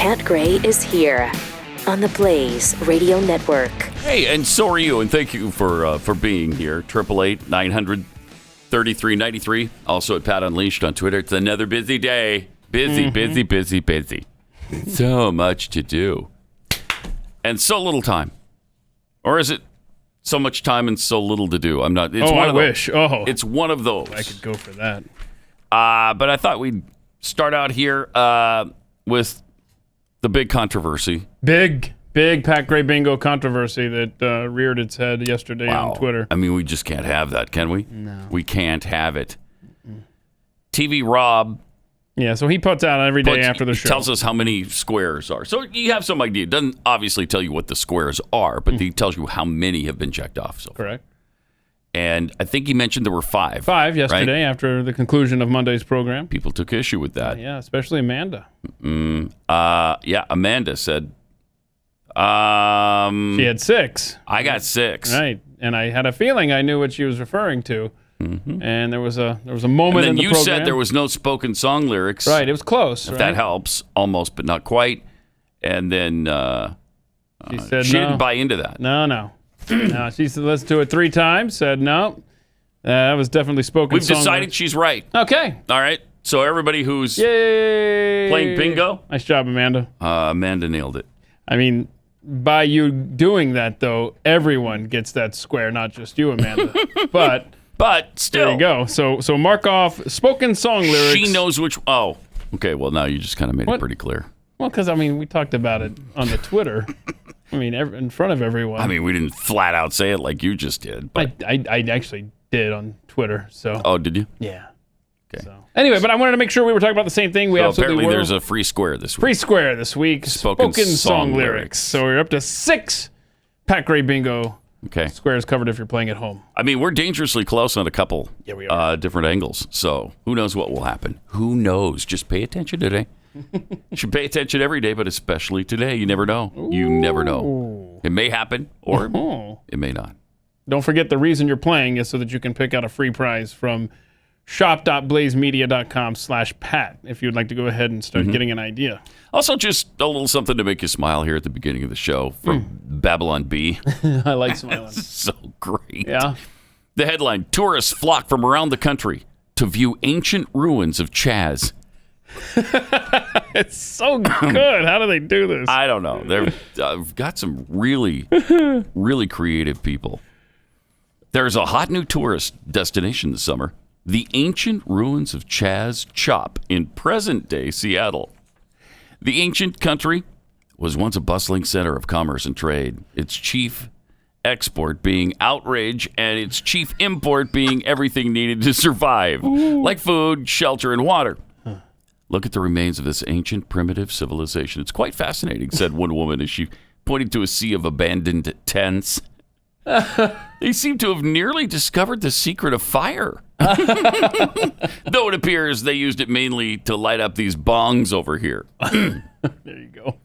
Pat Gray is here on the Blaze Radio Network. Hey, and so are you, and thank you for being here. 888-900-3393. Also at Pat Unleashed on Twitter. It's another busy day. Busy. So much to do. And so little time. Or is it so much time and so little to do? I'm not. It's one I of wish. Those. Oh, it's one of those. I could go for that. But I thought we'd start out here with the big controversy. Big Pat Gray bingo controversy that reared its head yesterday on Twitter. I mean, we just can't have that, can we? No. We can't have it. TV Rob. Yeah, so he puts out every day after the show. Tells us how many squares are. So you have some idea. It doesn't obviously tell you what the squares are, but he tells you how many have been checked off. So correct. And I think he mentioned there were 5. 5 yesterday after the conclusion of Monday's program. People took issue with that. Yeah, especially Amanda. Amanda said... she had 6. I got 6. Right, and I had a feeling I knew what she was referring to. Mm-hmm. And there was a moment in the program. And then you said there was no spoken song lyrics. Right, it was close. If that helps, almost, but not quite. And then she said she didn't buy into that. No. No, she said listened to it 3 times, said no. That was definitely spoken We've song. We've decided lyrics. she's right. Okay. All right. So everybody who's Yay! playing bingo. Nice job, Amanda. Amanda nailed it. I mean, by you doing that, though, everyone gets that square, not just you, Amanda. But still. There you go. So mark off spoken song lyrics. She knows which... Oh, okay. Well, now you just kind of made it pretty clear. Well, because, I mean, we talked about it on the Twitter. I mean, in front of everyone. I mean, we didn't flat out say it like you just did. But I actually did on Twitter. So. Oh, did you? Yeah. Okay. So. Anyway, but I wanted to make sure we were talking about the same thing. We absolutely apparently were. There's a free square this week. Free square this week. Spoken song lyrics. So we're up to 6 Pat Gray bingo squares covered if you're playing at home. I mean, we're dangerously close on a couple we are. different angles. So who knows what will happen? Who knows? Just pay attention today. You should pay attention every day, but especially today. You never know. You never know. It may happen or it may not. Don't forget the reason you're playing is so that you can pick out a free prize from shop.blazemedia.com/Pat if you'd like to go ahead and start getting an idea. Also, just a little something to make you smile here at the beginning of the show from Babylon Bee. I like smiling. So great. Yeah. The headline, tourists flock from around the country to view ancient ruins of CHAZ. It's so good. How do they do this? I don't know. They've got some really, really creative people. There's a hot new tourist destination this summer. The ancient ruins of CHAZ Chop in present-day Seattle. The ancient country was once a bustling center of commerce and trade, its chief export being outrage and its chief import being everything needed to survive, like food, shelter, and water. Look at the remains of this ancient primitive civilization. It's quite fascinating, said one woman as she pointed to a sea of abandoned tents. They seem to have nearly discovered the secret of fire. Though it appears they used it mainly to light up these bongs over here. There you go.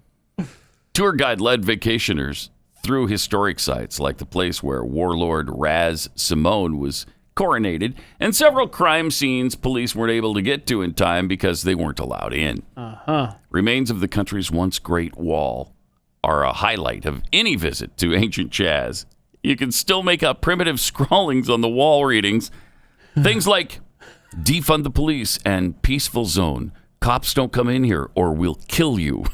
Tour guide led vacationers through historic sites like the place where warlord Raz Simone was coronated and several crime scenes police weren't able to get to in time because they weren't allowed in. Remains of the country's once great wall are a highlight of any visit to ancient CHAZ. You can still make out primitive scrawlings on the wall readings. Things like, defund the police and peaceful zone. Cops don't come in here or we'll kill you.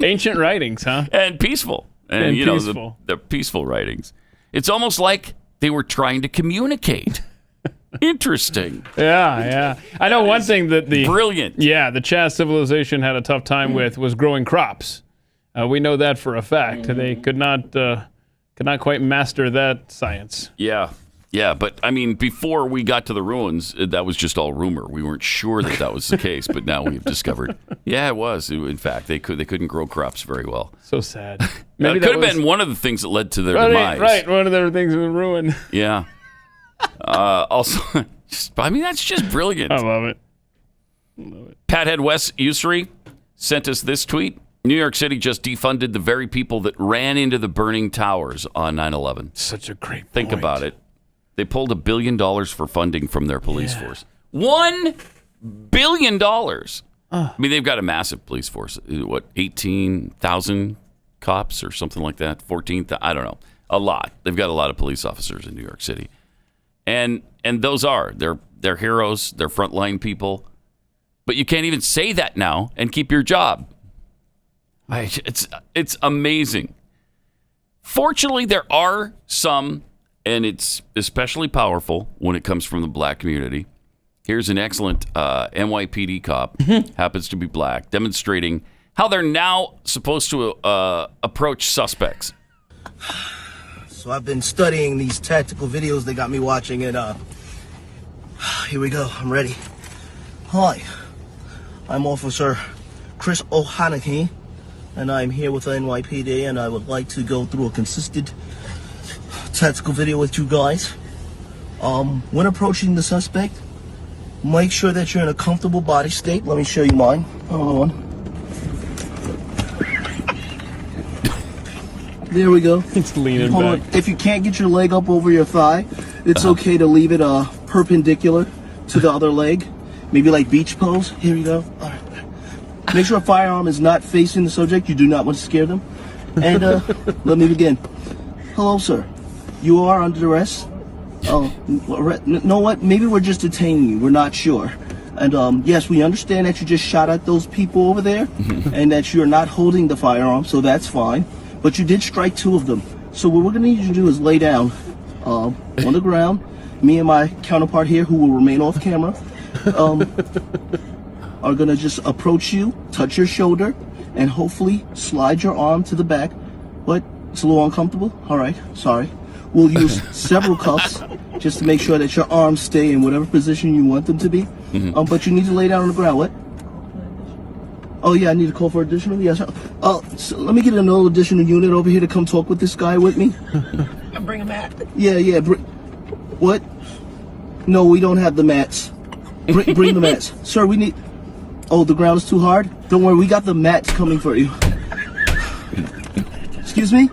Ancient writings, huh? And peaceful. And you peaceful. know, the peaceful writings. It's almost like they were trying to communicate. Interesting. Yeah. I know one thing that brilliant. Yeah, the CHAZ civilization had a tough time with was growing crops. We know that for a fact. They could not quite master that science. Yeah, but I mean, before we got to the ruins, that was just all rumor. We weren't sure that was the case, but now we've discovered. Yeah, it was. In fact, they couldn't grow crops very well. So sad. Maybe that could have been one of the things that led to their demise. Right, one of their things in ruin. Yeah. Also, that's just brilliant. I love it. Pathead West Ussery sent us this tweet. New York City just defunded the very people that ran into the burning towers on 9/11. Such a great point. Think about it. They pulled $1 billion for funding from their police force. $1 billion. I mean, they've got a massive police force. What, 18,000 cops or something like that? 14,000? I don't know. A lot. They've got a lot of police officers in New York City. And those they're heroes. They're frontline people. But you can't even say that now and keep your job. It's amazing. Fortunately, there are some, and it's especially powerful when it comes from the black community. Here's an excellent NYPD cop, happens to be black, demonstrating how they're now supposed to approach suspects. So I've been studying these tactical videos they got me watching, and here we go. I'm ready. Hi, I'm Officer Chris O'Hannicky, and I'm here with the NYPD, and I would like to go through a consistent tactical video with you guys. When approaching the suspect, make sure that you're in a comfortable body state. Let me show you mine. Hold on. There we go. It's leaning Hold back. on. If you can't get your leg up over your thigh, it's okay to leave it perpendicular to the other leg. Maybe like beach pose. Here you go. All right. Make sure a firearm is not facing the subject. You do not want to scare them. And let me begin. Hello, sir. You are under arrest. Oh, know what? Maybe we're just detaining you. We're not sure. And yes, we understand that you just shot at those people over there and that you're not holding the firearm, so that's fine. But you did strike 2 of them. So what we're going to need you to do is lay down on the ground. Me and my counterpart here, who will remain off camera, are going to just approach you, touch your shoulder, and hopefully slide your arm to the back. But it's a little uncomfortable. All right, sorry. We'll use several cuffs just to make sure that your arms stay in whatever position you want them to be. But you need to lay down on the ground. What? Oh, yeah, I need to call for additional? Yes. So let me get another additional unit over here to come talk with this guy with me. Bring a mat. Yeah. What? No, we don't have the mats. Bring the mats. Sir, we need... Oh, the ground is too hard? Don't worry, we got the mats coming for you. Excuse me?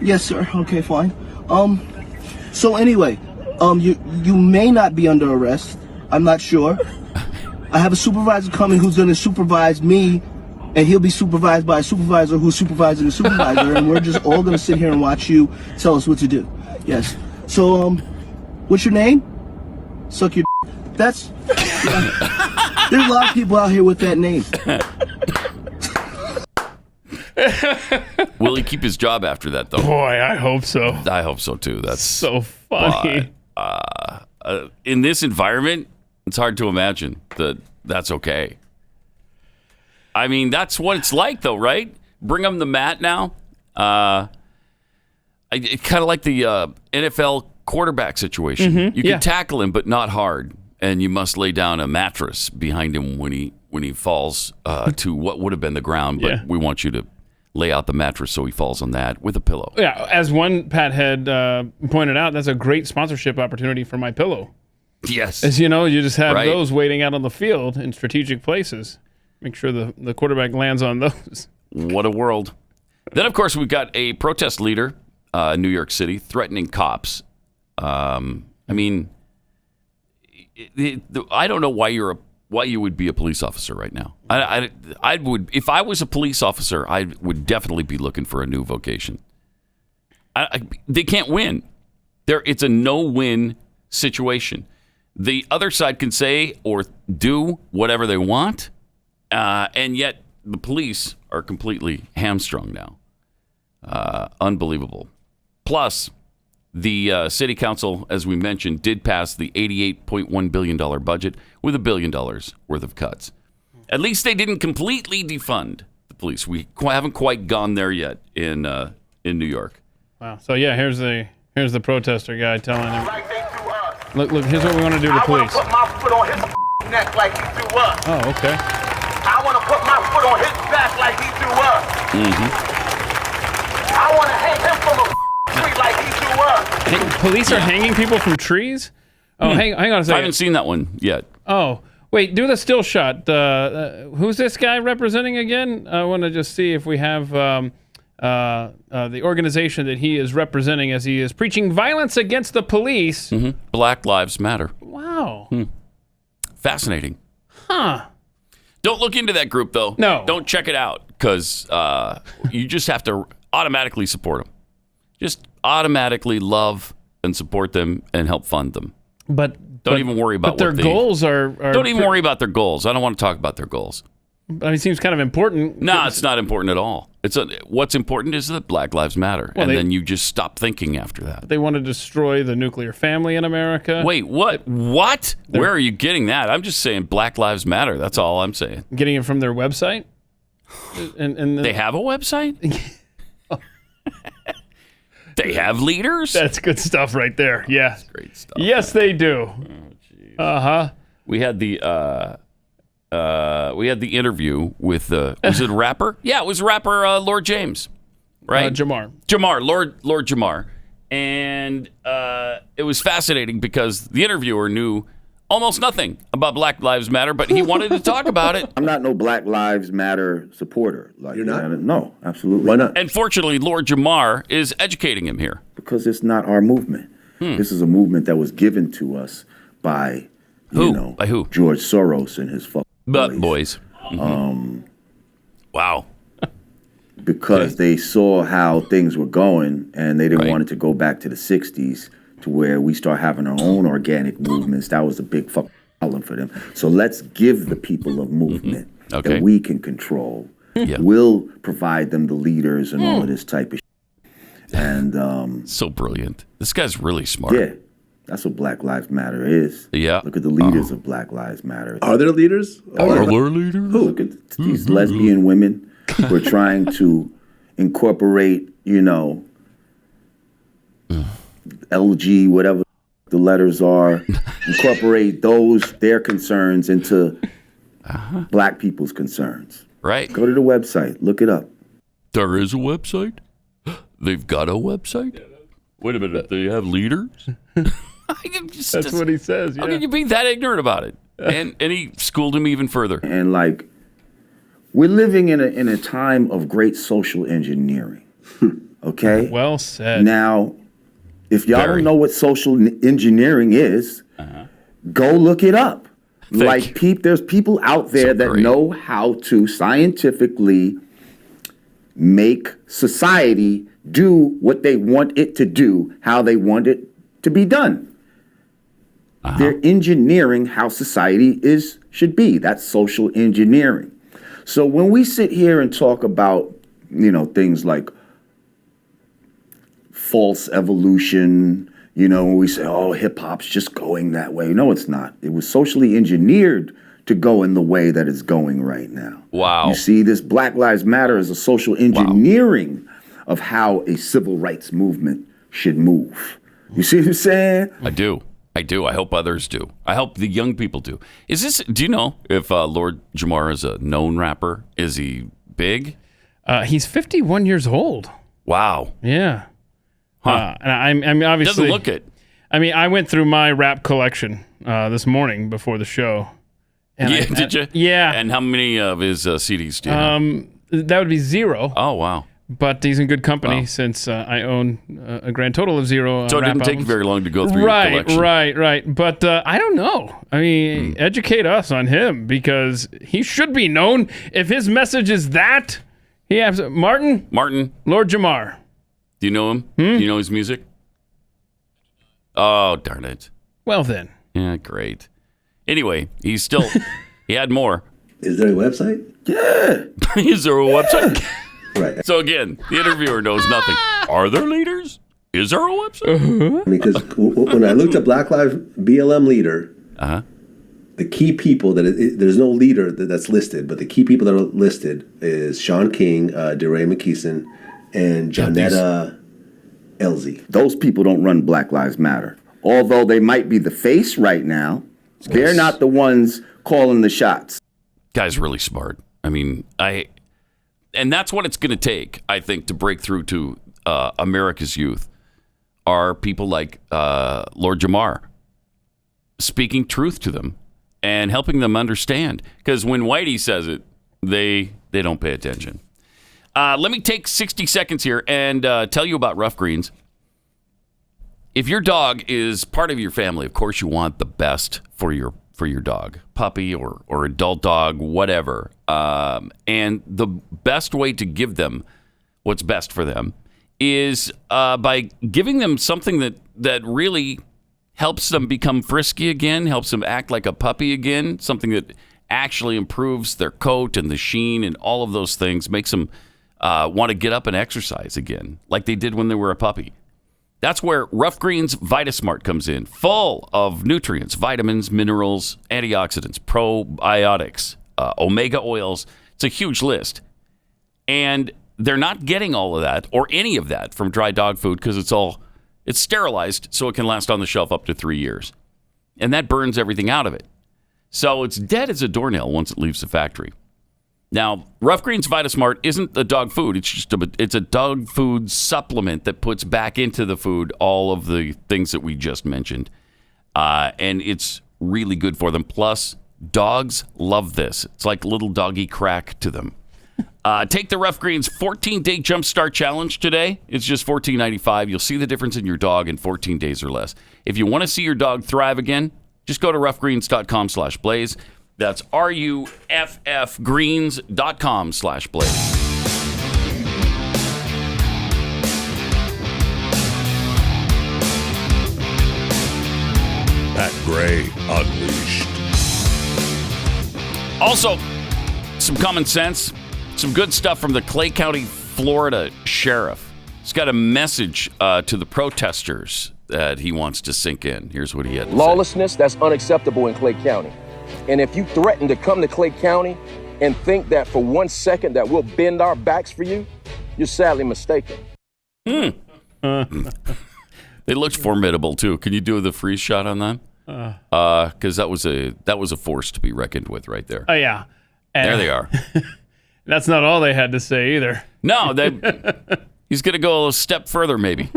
Yes, sir. Okay, fine. So anyway, you may not be under arrest. I'm not sure. I have a supervisor coming who's going to supervise me, and he'll be supervised by a supervisor who's supervising a supervisor, and we're just all going to sit here and watch you tell us what to do. Yes. So, what's your name? Suck your d-. That's... Yeah. There's a lot of people out here with that name. Will he keep his job after that, though? Boy, I hope so. I hope so, too. That's So funny. in this environment, it's hard to imagine that's okay. I mean, that's what it's like, though, right? Bring him the mat now. It's kind of like the NFL quarterback situation. You can tackle him, but not hard, and you must lay down a mattress behind him when he falls to what would have been the ground. But we want you to lay out the mattress so he falls on that with a pillow. Yeah, as one Pat had pointed out, that's a great sponsorship opportunity for My Pillow. Yes. As you know, you just have those waiting out on the field in strategic places. Make sure the quarterback lands on those. What a world. Then, of course, we've got a protest leader in New York City threatening cops. I mean, I don't know why you would be a police officer right now. I would, if I was a police officer, I would definitely be looking for a new vocation. They can't win. It's a no-win situation. The other side can say or do whatever they want, and yet the police are completely hamstrung now. Unbelievable. Plus, the city council, as we mentioned, did pass the $88.1 billion budget with $1 billion worth of cuts. At least they didn't completely defund the police. We haven't quite gone there yet in New York. Wow. So yeah, here's the protester guy telling him. Look, here's what we want to do to police. I want to put my foot on his neck like he threw us. Oh, okay. I want to put my foot on his back like he threw us. I want to hang him from a tree like he threw us. Police are hanging people from trees? Oh, hang on a second. I haven't seen that one yet. Oh, wait, do the still shot. Who's this guy representing again? I want to just see if we have the organization that he is representing as he is preaching violence against the police. Black Lives Matter. Wow. Fascinating. Don't look into that group, though. No. Don't check it out, because you just have to automatically support them. Just automatically love and support them and help fund them. But don't even worry about their goals are. Don't even worry about their goals. I don't want to talk about their goals. I mean, it seems kind of important. No, it's not important at all. What's important is that Black Lives Matter, and then you just stop thinking after that. They want to destroy the nuclear family in America. Wait, what? What? Where are you getting that? I'm just saying Black Lives Matter. That's all I'm saying. Getting it from their website? And they have a website? They have leaders? That's good stuff right there. Yeah. That's great stuff. Yes, they do. Oh, We had the interview with was it a rapper? Yeah, it was rapper Lord James, right? Jamar, Lord Jamar, and it was fascinating because the interviewer knew almost nothing about Black Lives Matter, but he wanted to talk about it. I'm not no Black Lives Matter supporter. You're not? No, absolutely. Why not? And fortunately, Lord Jamar is educating him here. Because it's not our movement. This is a movement that was given to us by, By who? George Soros and his boys. Wow. Because they saw how things were going, and they didn't want it to go back to the 60s to where we start having our own organic movements. That was a big fucking problem for them. So let's give the people a movement that we can control. Yeah. We'll provide them the leaders and all of this type of shit. And so brilliant. This guy's really smart. Yeah. That's what Black Lives Matter is. Yeah. Look at the leaders of Black Lives Matter. Are there leaders? Are there leaders? Look at these lesbian women who are trying to incorporate, LG, whatever the letters are, incorporate their concerns into Black people's concerns. Right. Go to the website. Look it up. There is a website? They've got a website? Wait a minute. They have leaders? That's what he says. Yeah. How can you be that ignorant about it? And he schooled him even further. And we're living in a time of great social engineering. Okay? Well said. Now, if y'all don't know what social engineering is, go look it up. There's people out there that know how to scientifically make society do what they want it to do, how they want it to be done. They're engineering how society should be. That's social engineering. So when we sit here and talk about, things like false evolution, when we say, oh, hip hop's just going that way. No, it's not. It was socially engineered to go in the way that it's going right now. Wow. You see, this Black Lives Matter is a social engineering of how a civil rights movement should move. You see what I'm saying? I do. I hope others do. I hope the young people do. Do you know if Lord Jamar is a known rapper? Is he big? He's 51 years old. Wow. Yeah. Huh. And I'm obviously... Doesn't look it. I mean, I went through my rap collection this morning before the show. And did you? Yeah. And how many of his CDs do you have? That would be 0. Oh, wow. But he's in good company since I own a grand total of 0 So it didn't take very long to go through your collection. Right. But I don't know. I mean, educate us on him, because he should be known. If his message is that, he has... Martin, Lord Jamar. Do you know him? Do you know his music? Oh, darn it. Well, then. Yeah, great. Anyway, he had more. Is there a website? Yeah. Is there a website? Right. So again, the interviewer knows nothing. Are there leaders? Is there a website? Because when I looked at Black Lives BLM leader, the key people there's no leader that's listed, but the key people that are listed is Sean King, DeRay McKeeson, and Jonetta Elzie. Those people don't run Black Lives Matter. Although they might be the face right now, they're not the ones calling the shots. Guy's really smart. I mean, and that's what it's going to take, I think, to break through to America's youth, are people like Lord Jamar speaking truth to them and helping them understand. Because when Whitey says it, they don't pay attention. Let me take 60 seconds here and tell you about Rough Greens. If your dog is part of your family, of course you want the best for your for your dog, puppy or adult dog, whatever. And the best way to give them what's best for them is by giving them something that really helps them become frisky again, helps them act like a puppy again, something that actually improves their coat and the sheen and all of those things, makes them want to get up and exercise again, like they did when they were a puppy. That's where Rough Greens VitaSmart comes in, full of nutrients, vitamins, minerals, antioxidants, probiotics, omega oils. It's a huge list. And they're not getting all of that or any of that from dry dog food because it's sterilized so it can last on the shelf up to 3 years. And that burns everything out of it. So it's dead as a doornail once it leaves the factory. Now, Rough Greens VitaSmart isn't a dog food. It's a dog food supplement that puts back into the food all of the things that we just mentioned. And it's really good for them. Plus, dogs love this. It's like little doggy crack to them. Take the Rough Greens 14-day Jumpstart Challenge today. It's just $14.95. You'll see the difference in your dog in 14 days or less. If you want to see your dog thrive again, just go to roughgreens.com/blaze. That's ruffgreens.com/blaze. Pat Gray Unleashed. Also, some common sense, some good stuff from the Clay County, Florida sheriff. He's got a message to the protesters that he wants to sink in. Here's what he had to Lawlessness, that's unacceptable in Clay County. And if you threaten to come to Clay County and think that for 1 second that we'll bend our backs for you, you're sadly mistaken. They looked formidable too. Can you do the freeze shot on them? Because that was a force to be reckoned with right there. Oh yeah, there they are. That's not all they had to say either. No, he's going to go a step further, maybe.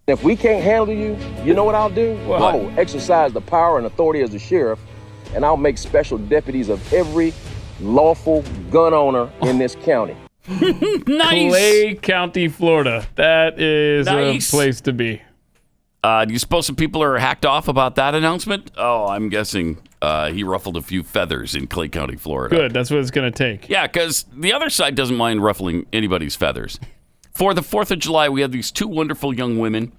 If we can't handle you, you know what I'll do? What? I'll exercise the power and authority as the sheriff, and I'll make special deputies of every lawful gun owner in this county. Nice. Clay County, Florida. That is Nice. a place to be. Do you suppose some people are hacked off about that announcement? Oh, I'm guessing he ruffled a few feathers in Clay County, Florida. Good. That's what it's going to take. Yeah, because the other side doesn't mind ruffling anybody's feathers. For the 4th of July, we had these two wonderful young women.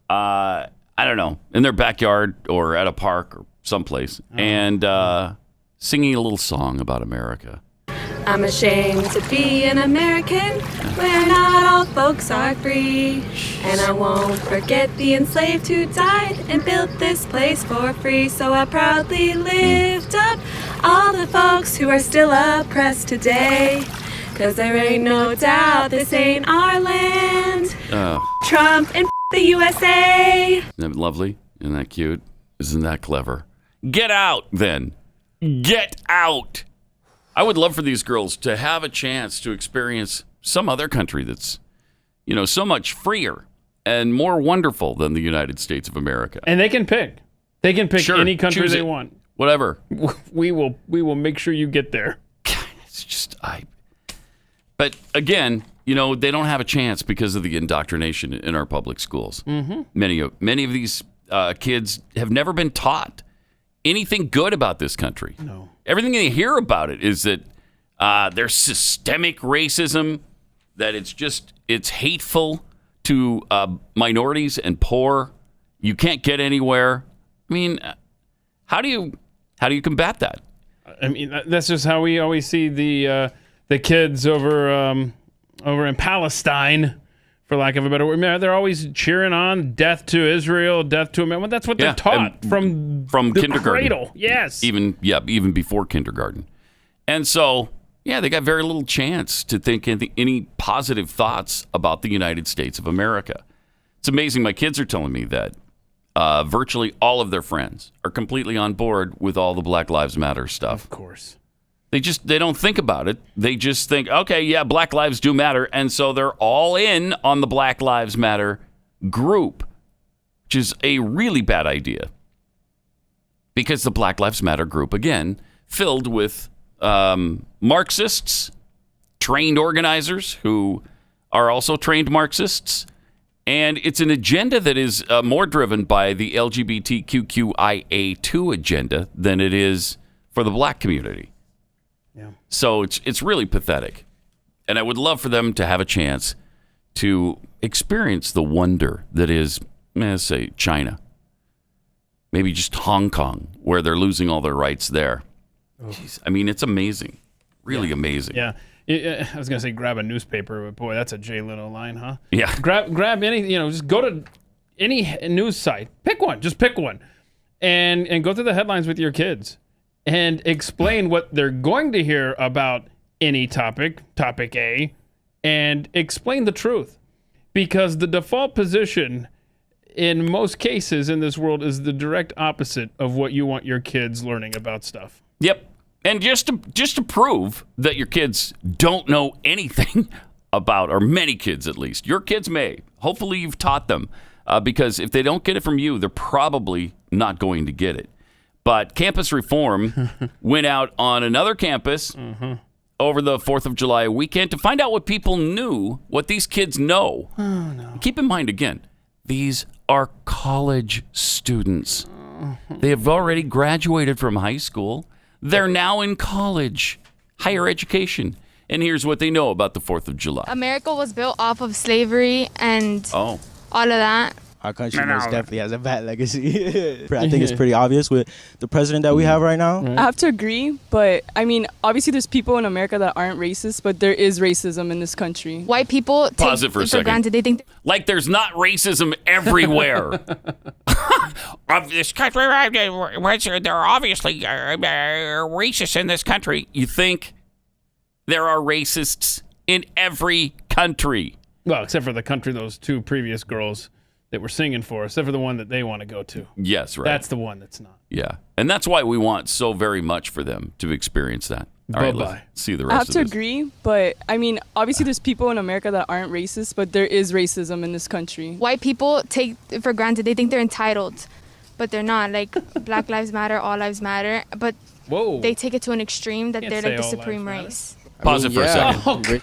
I don't know, in their backyard or at a park or someplace, and singing a little song about America. I'm ashamed to be an American where not all folks are free. And I won't forget the enslaved who died and built this place for free. So I proudly lift up all the folks who are still oppressed today. 'Cause there ain't no doubt this ain't our land. Trump and the USA. Isn't that lovely? Isn't that cute? Isn't that clever? Get out, then. Get out. I would love for these girls to have a chance to experience some other country that's, so much freer and more wonderful than the United States of America. And they can pick. They can pick any country they want. Whatever. We will make sure you get there. It's just But again, they don't have a chance because of the indoctrination in our public schools. Mm-hmm. Many of these kids have never been taught anything good about this country. No. Everything they hear about it is that there's systemic racism, that it's hateful to minorities and poor. You can't get anywhere. I mean, how do you combat that? I mean, that's just how we always see the kids over in Palestine, for lack of a better word. They're always cheering on death to Israel, death to America. That's what they're taught from the kindergarten. cradle. Yes. Even before kindergarten. And so, they got very little chance to think any positive thoughts about the United States of America. It's amazing. My kids are telling me that virtually all of their friends are completely on board with all the Black Lives Matter stuff. Of course. They don't think about it. They just think, okay, yeah, Black lives do matter. And so they're all in on the Black Lives Matter group, which is a really bad idea. Because the Black Lives Matter group, again, filled with Marxists, trained organizers who are also trained Marxists, And it's an agenda that is more driven by the LGBTQIA2 agenda than it is for the black community. Yeah. So it's really pathetic. And I would love for them to have a chance to experience the wonder that is, say, China. Maybe just Hong Kong, where they're losing all their rights there. Jeez, I mean, it's amazing. Really amazing. Yeah. I was going to say grab a newspaper, but boy, that's a Jay Leno line, huh? Yeah. Grab any, just go to any news site. Pick one. Just pick one. And go through the headlines with your kids and explain what they're going to hear about any topic A, and explain the truth. Because the default position in most cases in this world is the direct opposite of what you want your kids learning about stuff. Yep. And just to prove that your kids don't know anything about, or many kids at least, your kids may. Hopefully you've taught them, because if they don't get it from you, they're probably not going to get it. But campus reform went out on another campus over the 4th of July weekend to find out what people knew, what these kids know. Oh, no. Keep in mind, again, these are college students. They have already graduated from high school. They're now in college, higher education. And here's what they know about the 4th of July. America was built off of slavery and all of that. Our country most definitely has a bad legacy. I think it's pretty obvious with the president that we have right now. I have to agree, but I mean, obviously there's people in America that aren't racist, but there is racism in this country. White people Pause it for a second. granted. They think like there's not racism everywhere. Of this country, they're obviously racist in this country. You think there are racists in every country? Well, except for the country those two previous girls that were singing for, except for the one that they want to go to. Yes, right. That's the one that's not. Yeah. And that's why we want so very much for them to experience that. All right, Bye-bye. let's see the I rest have of to this. agree, but I mean, obviously there's people in America that aren't racist, but there is racism in this country. white people take for granted. They think they're entitled, but they're not. Like Black Lives Matter, all lives matter, but Whoa. they take it to an extreme that Can't they're say like the all supreme lives race. Pause it for a second. Oh, God.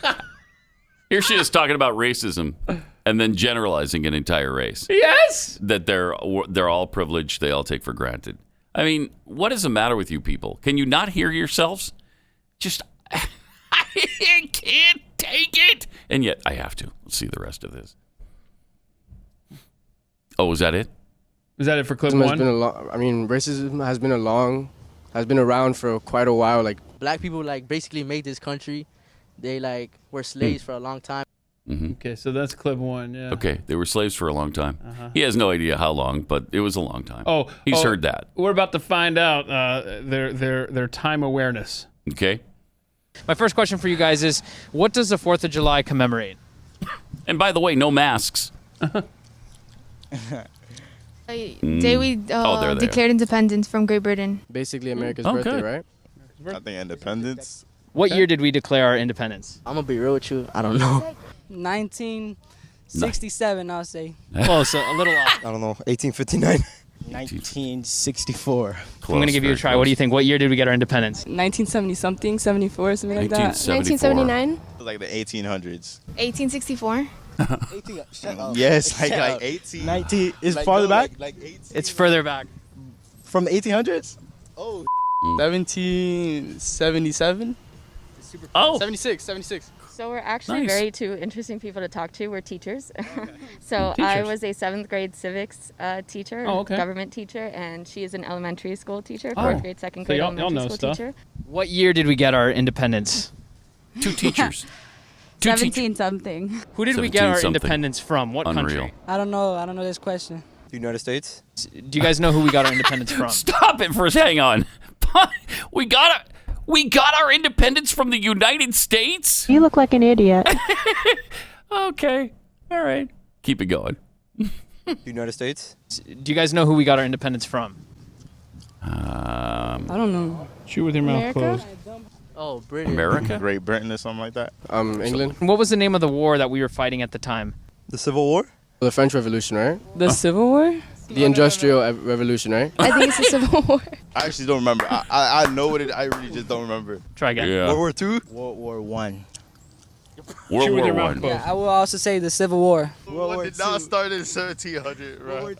Here she is talking about racism and then generalizing an entire race. Yes. That they're all privileged, they all take for granted. I mean, what is the matter with you people? Can you not hear yourselves? Just, I can't take it. And yet, I have to. Let's see the rest of this. Oh, was that it? Is that it for clip Racism one? Racism has been around for quite a while. Like black people basically made this country. They were slaves for a long time. Mm-hmm. Okay, so that's clip one. Yeah. Okay, they were slaves for a long time. He has no idea how long, but it was a long time. He's heard that. We're about to find out their time awareness. Okay. My first question for you guys is, what does the 4th of July commemorate? And by the way, no masks. Day we there. declared independence from Great Britain. Basically America's birthday, right? I think independence. What year did we declare our independence? I'm gonna be real with you. I don't know. 1967, I'll say. Close, a little off. I don't know. 1859. 1964. I'm going to give you a try. What do you think? What year did we get our independence? 1970 something, 74, something like that. 1979. It was like the 1800s. 1864. Yes, like 18. 19 is farther back? Like 18. It's further back. From the 1800s? Oh. 1777? Oh. 76. So we're actually Nice. two interesting people to talk to. We're teachers. Okay. So Teachers. I was a 7th grade civics teacher, Oh, okay. government teacher, and she is an elementary school teacher, Oh. 4th grade, 2nd So grade y'all elementary know school stuff. teacher. What year did we get our independence? Two teachers. 17 something. Who did we get our 17 something. independence from? What Unreal. country? I don't know this question. The United States? Do you guys know who we got our independence from? Stop it for a second. Hang on. We got our independence from the United States? You look like an idiot. Okay. All right. Keep it going. The United States? Do you guys know who we got our independence from? I don't know. Shoot with your mouth closed. Oh, Britain. America? Great Britain or something like that. England. What was the name of the war that we were fighting at the time? The Civil War? The French Revolution, right? The Civil War? The Industrial Revolution, right? I think it's the Civil War. I actually don't remember. I know what it. I really just don't remember. Try again. Yeah. World War II? World War I. World War One. Yeah, I will also say the Civil War. World War did not start in 1700, bro. World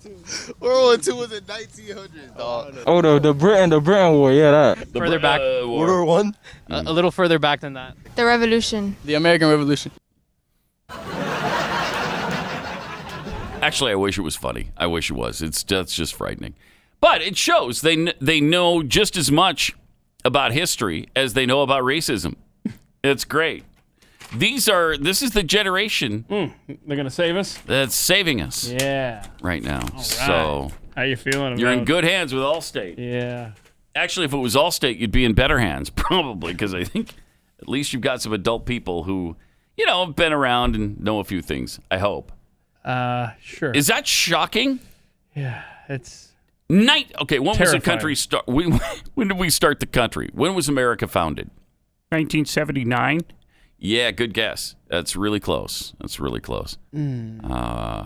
War II was in 1900, dog. Oh, the Britain War, yeah, that. Further back. World War One. A little further back than that. The Revolution. The American Revolution. Actually, I wish it was funny. I wish it was. That's just frightening. But it shows they know just as much about history as they know about racism. It's great. This is the generation. They're gonna save us. That's saving us. Yeah. Right now. All right. So how you feeling? You're in about- good hands with Allstate. Yeah. Actually, if it was Allstate, you'd be in better hands, probably, because I think at least you've got some adult people who, have been around and know a few things. I hope. Sure. Is that shocking? Yeah, it's Okay, when was the terrifying. country start? When did we start the country? When was America founded? 1979. Yeah, good guess. That's really close. Well,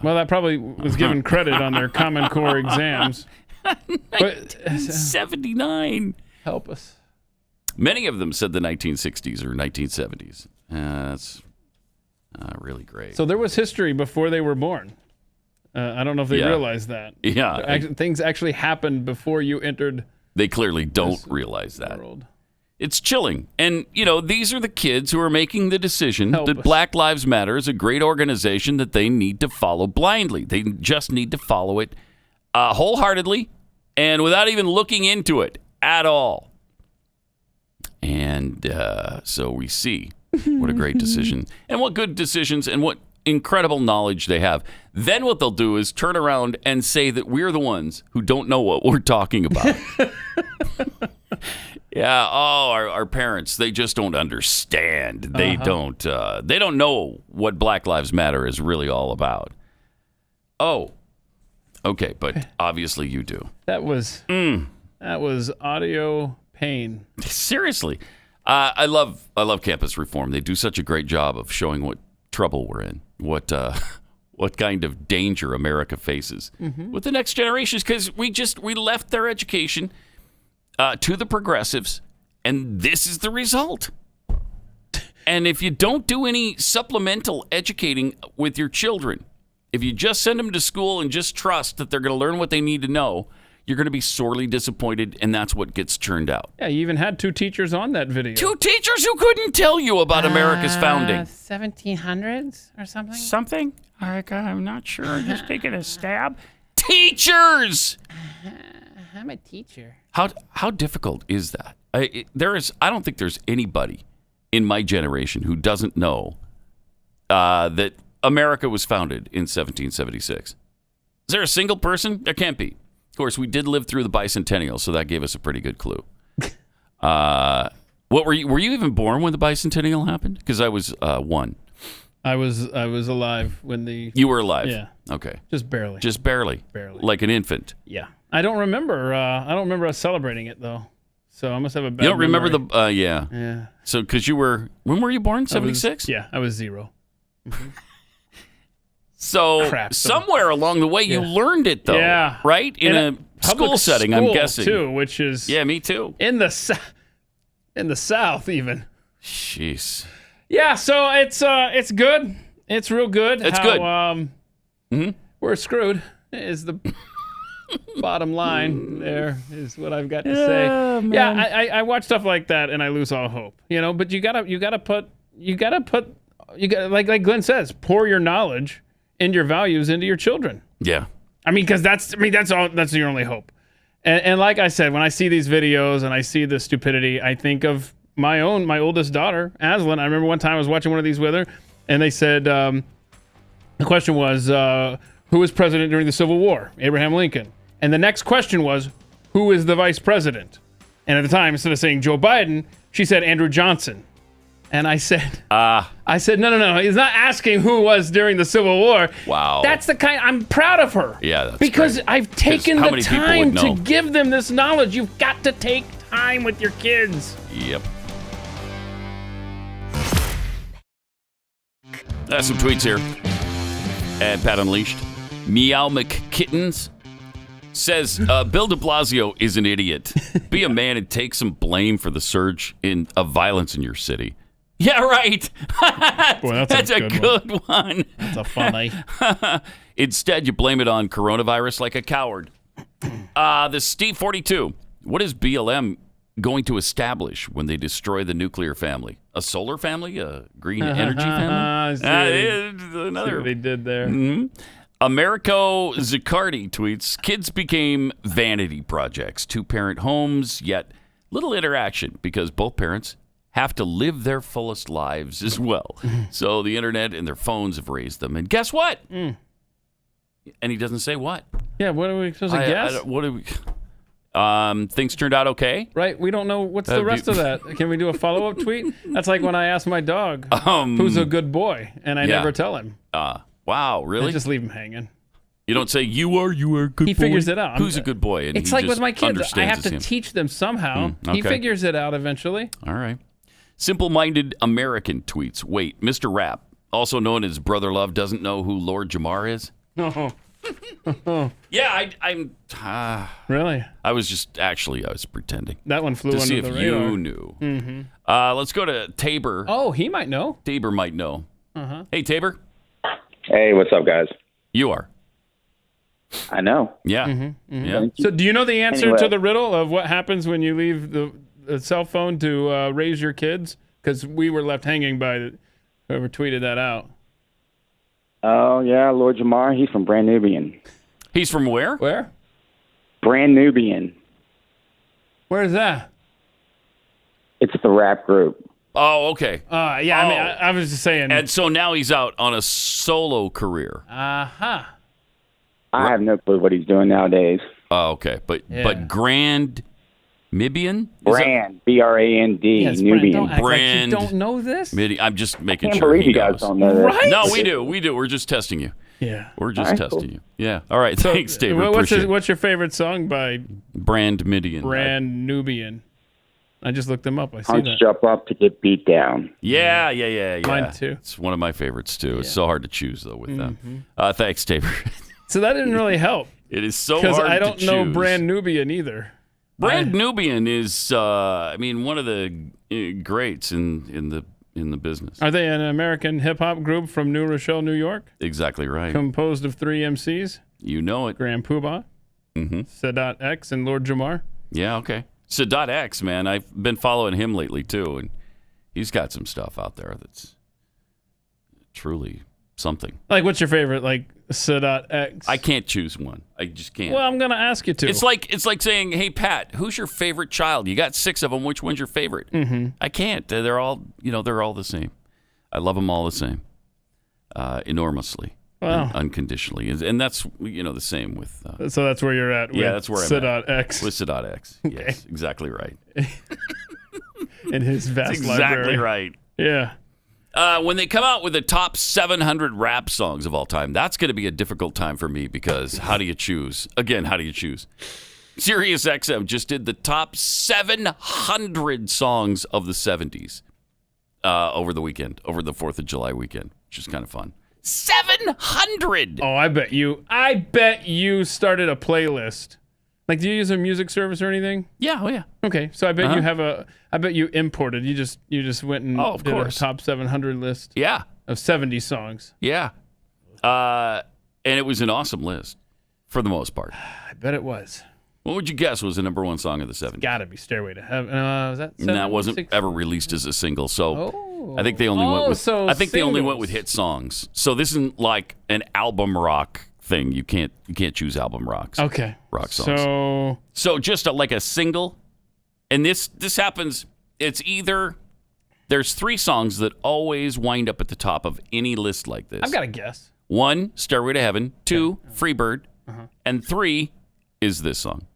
that probably was given credit on their Common Core exams. 1979. Help us. Many of them said the 1960s or 1970s. That's really great. So there was history before they were born. I don't know if they realized that. Yeah. Things actually happened before you entered. They clearly don't realize that. World. It's chilling. And, these are the kids who are making the decision that Black Lives Matter is a great organization that they need to follow blindly. They just need to follow it wholeheartedly and without even looking into it at all. And so we see what a great decision and what good decisions and what incredible knowledge they have. Then what they'll do is turn around and say that we're the ones who don't know what we're talking about. Yeah. Oh, our parents, they just don't understand. They don't know what Black Lives Matter is really all about. Oh, okay. But obviously you do. That was audio pain. Seriously. I love campus reform. They do such a great job of showing what trouble we're in, what kind of danger America faces with the next generations, because we left their education to the progressives, and this is the result. And if you don't do any supplemental educating with your children, if you just send them to school and just trust that they're going to learn what they need to know, you're going to be sorely disappointed, and that's what gets churned out. Yeah, you even had 2 teachers on that video. 2 teachers who couldn't tell you about America's founding. 1700s or something? Something? I'm not sure. Just taking a stab. Teachers! I'm a teacher. How difficult is that? I don't think there's anybody in my generation who doesn't know that America was founded in 1776. Is there a single person? There can't be. Of course, we did live through the bicentennial, so that gave us a pretty good clue. What were you even born when the bicentennial happened? Because I was 1. I was alive when the. You were alive. Yeah. Okay. Just barely. Just barely. Barely. Like an infant. Yeah. I don't remember. I don't remember us celebrating it though. So I must have a bad. You don't remember memory. Yeah. Yeah. So because you were, when were you born? 76. Yeah, I was 0. So somewhere along the way you learned it though. Yeah. Right? In a school setting, I'm guessing. Too, which is. Yeah, me too. In the South even. Jeez. Yeah. So it's good. It's real good. It's good. We're screwed. Is the bottom line. There is what I've got to say. Yeah, I watch stuff like that and I lose all hope. But you gotta put like Glenn says, pour your knowledge and your values into your children. Yeah. Because that's your only hope. And like I said, when I see these videos and I see the stupidity, I think of my oldest daughter, Aslan. I remember one time I was watching one of these with her, and they said the question was, who was president during the Civil War? Abraham Lincoln. And the next question was, who is the vice president? And at the time, instead of saying Joe Biden, she said Andrew Johnson. And I said, no. He's not asking who was during the Civil War. Wow. That's the kind. I'm proud of her. Yeah, that's because great. I've taken how the many people time would know? to give them this knowledge. You've got to take time with your kids. Yep. That's some tweets here. And Pat Unleashed. Meow McKittens says, Bill de Blasio is an idiot. Be a man and take some blame for the surge of violence in your city. Yeah, right. Boy, that's a good one. That's a funny. Instead, you blame it on coronavirus like a coward. The Steve 42. What is BLM going to establish when they destroy the nuclear family? A solar family? A green energy family? That is another. See what they did there. Mm-hmm. Americo Zaccardi tweets, kids became vanity projects, two-parent homes, yet little interaction because both parents have to live their fullest lives as well. So the internet and their phones have raised them. And guess what? And he doesn't say what. Yeah, what are we supposed to guess? What are we? Things turned out okay? Right, we don't know what's the rest of that. Can we do a follow-up tweet? That's like when I ask my dog who's a good boy, and I never tell him. Wow, really? I just leave him hanging. You don't say, you are a good boy. He figures it out. Who's a good boy? And it's he like just with my kids. I have understands to it's him. teach them somehow. Okay. He figures it out eventually. All right. Simple-minded American tweets. Wait, Mr. Rap, also known as Brother Love, doesn't know who Lord Jamar is? No. Yeah, I'm... really? I was pretending. That one flew to under see the if radar. you knew. Mm-hmm. Let's go to Tabor. Oh, he might know. Tabor might know. Uh-huh. Hey, Tabor. Hey, what's up, guys? You are. I know. Yeah. Mm-hmm. Mm-hmm. Yeah. So do you know the answer Anyway. to the riddle of what happens when you leave the cell phone to raise your kids? Because we were left hanging by whoever tweeted that out. Oh, yeah, Lord Jamar. He's from Brand Nubian. He's from where? Where? Brand Nubian. Where's that? It's the rap group. Oh, okay. Yeah, I mean, I was just saying. And so now he's out on a solo career. Uh-huh. I have no clue what he's doing nowadays. Oh, okay. But Grand Mibian? Brand, B-R-A-N-D, Yes, Nubian. Don't act like you don't know this. I'm just making Can't sure believe he you guys knows. don't know this. Right? No, we do. We're just testing you. Yeah. We're just All right, testing cool. you. Yeah. All right. So, Thanks, Tabor. what's your favorite song by Brand Midian? Brand Nubian? I just looked them up. I see Punch that. jump up to get beat down. Yeah. Mine too. It's one of my favorites too. It's so hard to choose though with them. Mhm. Thanks, Tabor. So that didn't really help. It is so hard Because to I don't know choose. Brand Nubian either. Brand Nubian is, one of the greats in the business. Are they an American hip-hop group from New Rochelle, New York? Exactly right. Composed of 3 MCs? You know it. Grand Poobah, Sadat X, and Lord Jamar? Yeah, okay. Sadat X, man, I've been following him lately too, and he's got some stuff out there that's truly something. Like, what's your favorite, like, Sadat X? I can't choose one. I just can't. Well, I'm going to ask you to. It's like saying, hey, Pat, who's your favorite child? You got 6 of them. Which one's your favorite? Mm-hmm. I can't. They're all the same. I love them all the same, enormously, Wow. unconditionally. And that's, the same with... So that's where you're at with that's where I'm Sadat at. X. With Sadat X. Okay. Yes, exactly right. In his vast That's exactly library. right. Yeah. When they come out with the top 700 rap songs of all time, that's going to be a difficult time for me because how do you choose? Again, how do you choose? Sirius XM just did the top 700 songs of the 70s over the weekend, over the 4th of July weekend, which is kind of fun. 700! Oh, I bet you started a playlist. Like, do you use a music service or anything? Yeah, oh yeah. Okay, so I bet you have I bet you imported. You just went and of did course. a top 700 list. Yeah. Of 70 songs. Yeah. And it was an awesome list for the most part. I bet it was. What would you guess was the number one song of the 70s? Gotta be Stairway to Heaven. Was that 7? And that wasn't ever released as a single, so I think they only went with they only went with hit songs. So this isn't like an album rock thing. You can't choose album rocks. Okay. Rock songs. So just like a single, and this happens. It's either there's 3 songs that always wind up at the top of any list like this. I've got a guess. 1, Stairway to Heaven. 2, Freebird, and 3 is this song.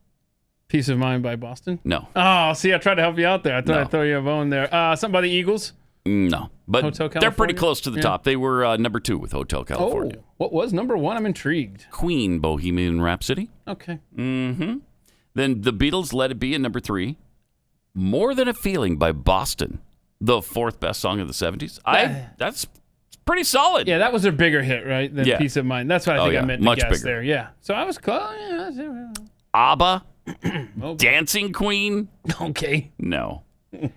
Peace of Mind by Boston? No. Oh, see, I tried to help you out there. I thought No. I'd throw you a bone there. Something by the Eagles? No, but Hotel they're pretty California? close to the Yeah. top. They were number 2 with Hotel California. Oh, what was number 1? I'm intrigued. Queen, Bohemian Rhapsody. Okay. Mm-hmm. Then the Beatles, Let It Be in number 3. More Than a Feeling by Boston, the 4th best song of the 70s. That's pretty solid. Yeah, that was their bigger hit, right? Than Yeah. Peace of Mind. That's what I Oh, think yeah. I meant to Much guess bigger. there. Yeah. So I was close. Yeah, ABBA, Dancing Queen. Okay. No.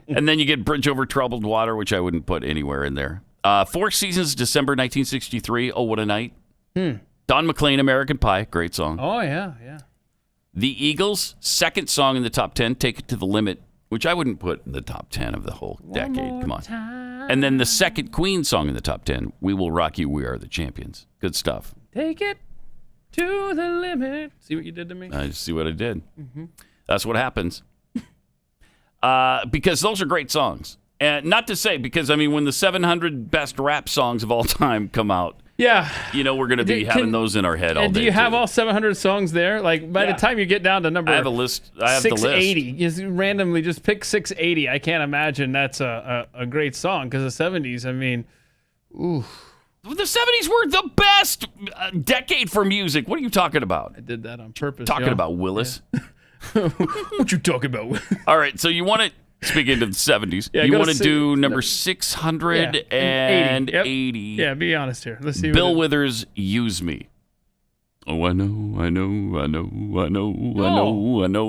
And then you get Bridge Over Troubled Water, which I wouldn't put anywhere in there. Four Seasons, December 1963. Oh, what a night. Don McLean, American Pie. Great song. Oh, yeah. The Eagles, second song in the top 10, Take It to the Limit, which I wouldn't put in the top 10 of the whole decade. Come on. And then the second Queen song in the top 10, We Will Rock You, We Are the Champions. Good stuff. Take it to the limit. See what you did to me? I see what I did. That's what happens. Because those are great songs. And not to say, because, I mean, when the 700 best rap songs of all time come out, we're going to be having those in our head all day. And do you have all 700 songs there? Like, by the time you get down to number I have a list. I have 680, the list. you randomly just pick 680. I can't imagine that's a great song, because the 70s, I mean, ooh. The 70s were the best decade for music. What are you talking about? I did that on purpose. Talking about Willis. Yeah. What you talking about? All right, so you want to, speaking of the 70s, you want to do number 680. Yeah, be honest here. Let's see. Bill Withers, Use Me. Oh, I know.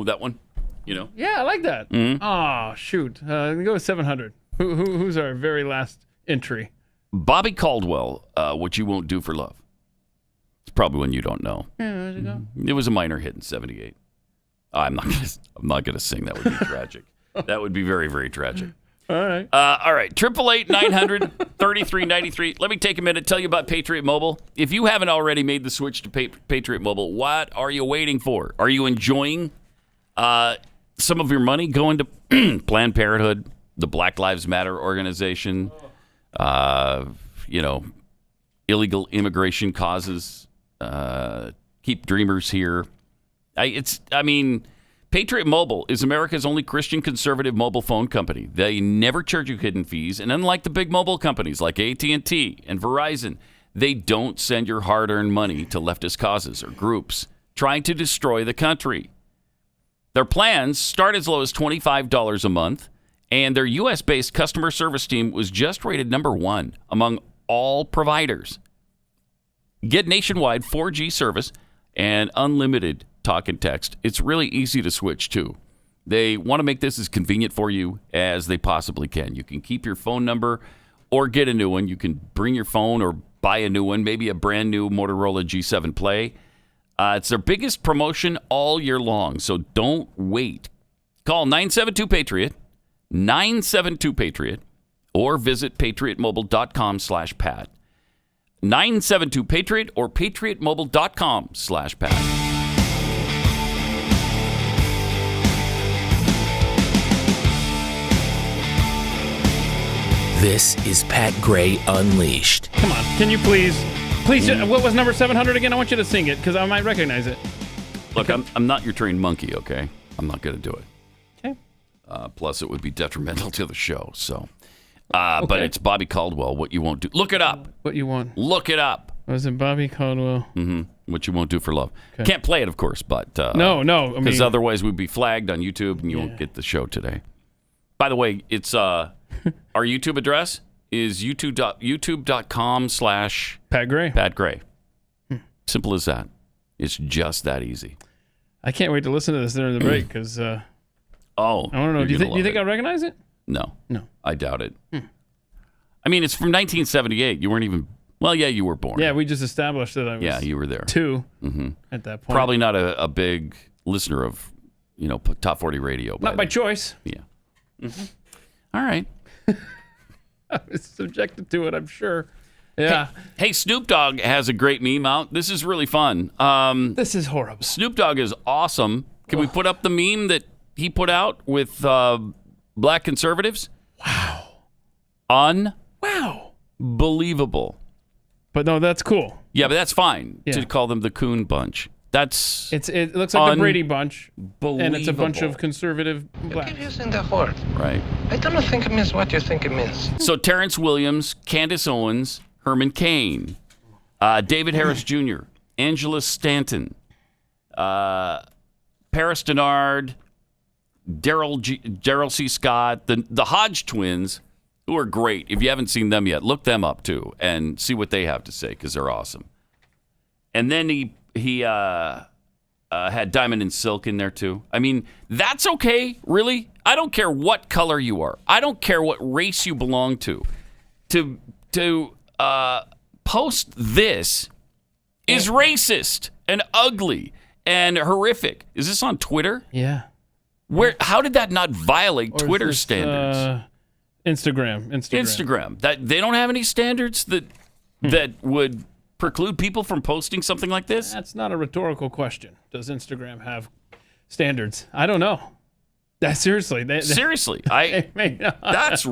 That one, Yeah, I like that. Oh, shoot. Go with 700. Who's our very last entry? Bobby Caldwell, What You Won't Do for Love. It's probably one you don't know. Yeah, where'd it go? It was a minor hit in 78. I'm not gonna sing. That would be tragic. That would be very, very tragic. All right. 888-900-3393. Let me take a minute to tell you about Patriot Mobile. If you haven't already made the switch to Patriot Mobile, what are you waiting for? Are you enjoying some of your money going to Planned Parenthood, the Black Lives Matter organization, illegal immigration causes, Keep Dreamers Here? Patriot Mobile is America's only Christian conservative mobile phone company. They never charge you hidden fees, and unlike the big mobile companies like AT&T and Verizon, they don't send your hard-earned money to leftist causes or groups trying to destroy the country. Their plans start as low as $25 a month, and their U.S.-based customer service team was just rated number 1 among all providers. Get nationwide 4G service and unlimited talk and text. It's really easy to switch to. They want to make this as convenient for you as they possibly can. You can keep your phone number or get a new one. You can bring your phone or buy a new one, maybe a brand new Motorola G7 Play. It's their biggest promotion all year long, so don't wait. Call 972-PATRIOT, 972-PATRIOT, or visit patriotmobile.com/Pat. 972-PATRIOT or patriotmobile.com/Pat. This is Pat Gray Unleashed. Come on, can you please, what was number 700 again? I want you to sing it, because I might recognize it. Look, I'm not your trained monkey, okay? I'm not going to do it. Okay. Plus, it would be detrimental to the show, so. But it's Bobby Caldwell, What You Won't Do. Look it up. What You Want. Look it up. Was it Bobby Caldwell? Mm-hmm. What You Won't Do for Love. Okay. Can't play it, of course, but. No. Because otherwise we'd be flagged on YouTube and you won't get the show today. By the way, it's our YouTube address is youtube.com/Pat Gray. Pat Gray. Simple as that. It's just that easy. I can't wait to listen to this during the break, because I want to know. Do you think I recognize it? No. No. I doubt it. I mean, it's from 1978. You weren't even. Well, yeah, you were born. Yeah, we just established that I was. Yeah, you were there. 2 at that point. Probably not a big listener of, Top 40 radio. Not by choice. Yeah. Mm-hmm. All right. I was subjected to it, I'm sure. Yeah. Hey, Snoop Dogg has a great meme out. This is really fun. This is horrible. Snoop Dogg is awesome. Can we put up the meme that he put out with black conservatives? Wow. Unbelievable. But no, that's cool. Yeah, but that's fine to call them the Coon Bunch. It looks like the Brady Bunch, and it's a bunch of conservative blacks. Keep using the word. Right. I don't think it means what you think it means. So Terrence Williams, Candace Owens, Herman Cain, David Harris Jr., Angela Stanton, Paris Denard, Daryl C. Scott, the Hodge twins, who are great. If you haven't seen them yet, look them up too and see what they have to say, because they're awesome. And then he had Diamond and Silk in there too. I mean, that's okay, really. I don't care what color you are. I don't care what race you belong to. To post this is racist and ugly and horrific. Is this on Twitter? Yeah. How did that not violate Twitter standards? Instagram. That they don't have any standards that would preclude people from posting something like this? That's not a rhetorical question. Does Instagram have standards? I don't know. Seriously. Seriously. That's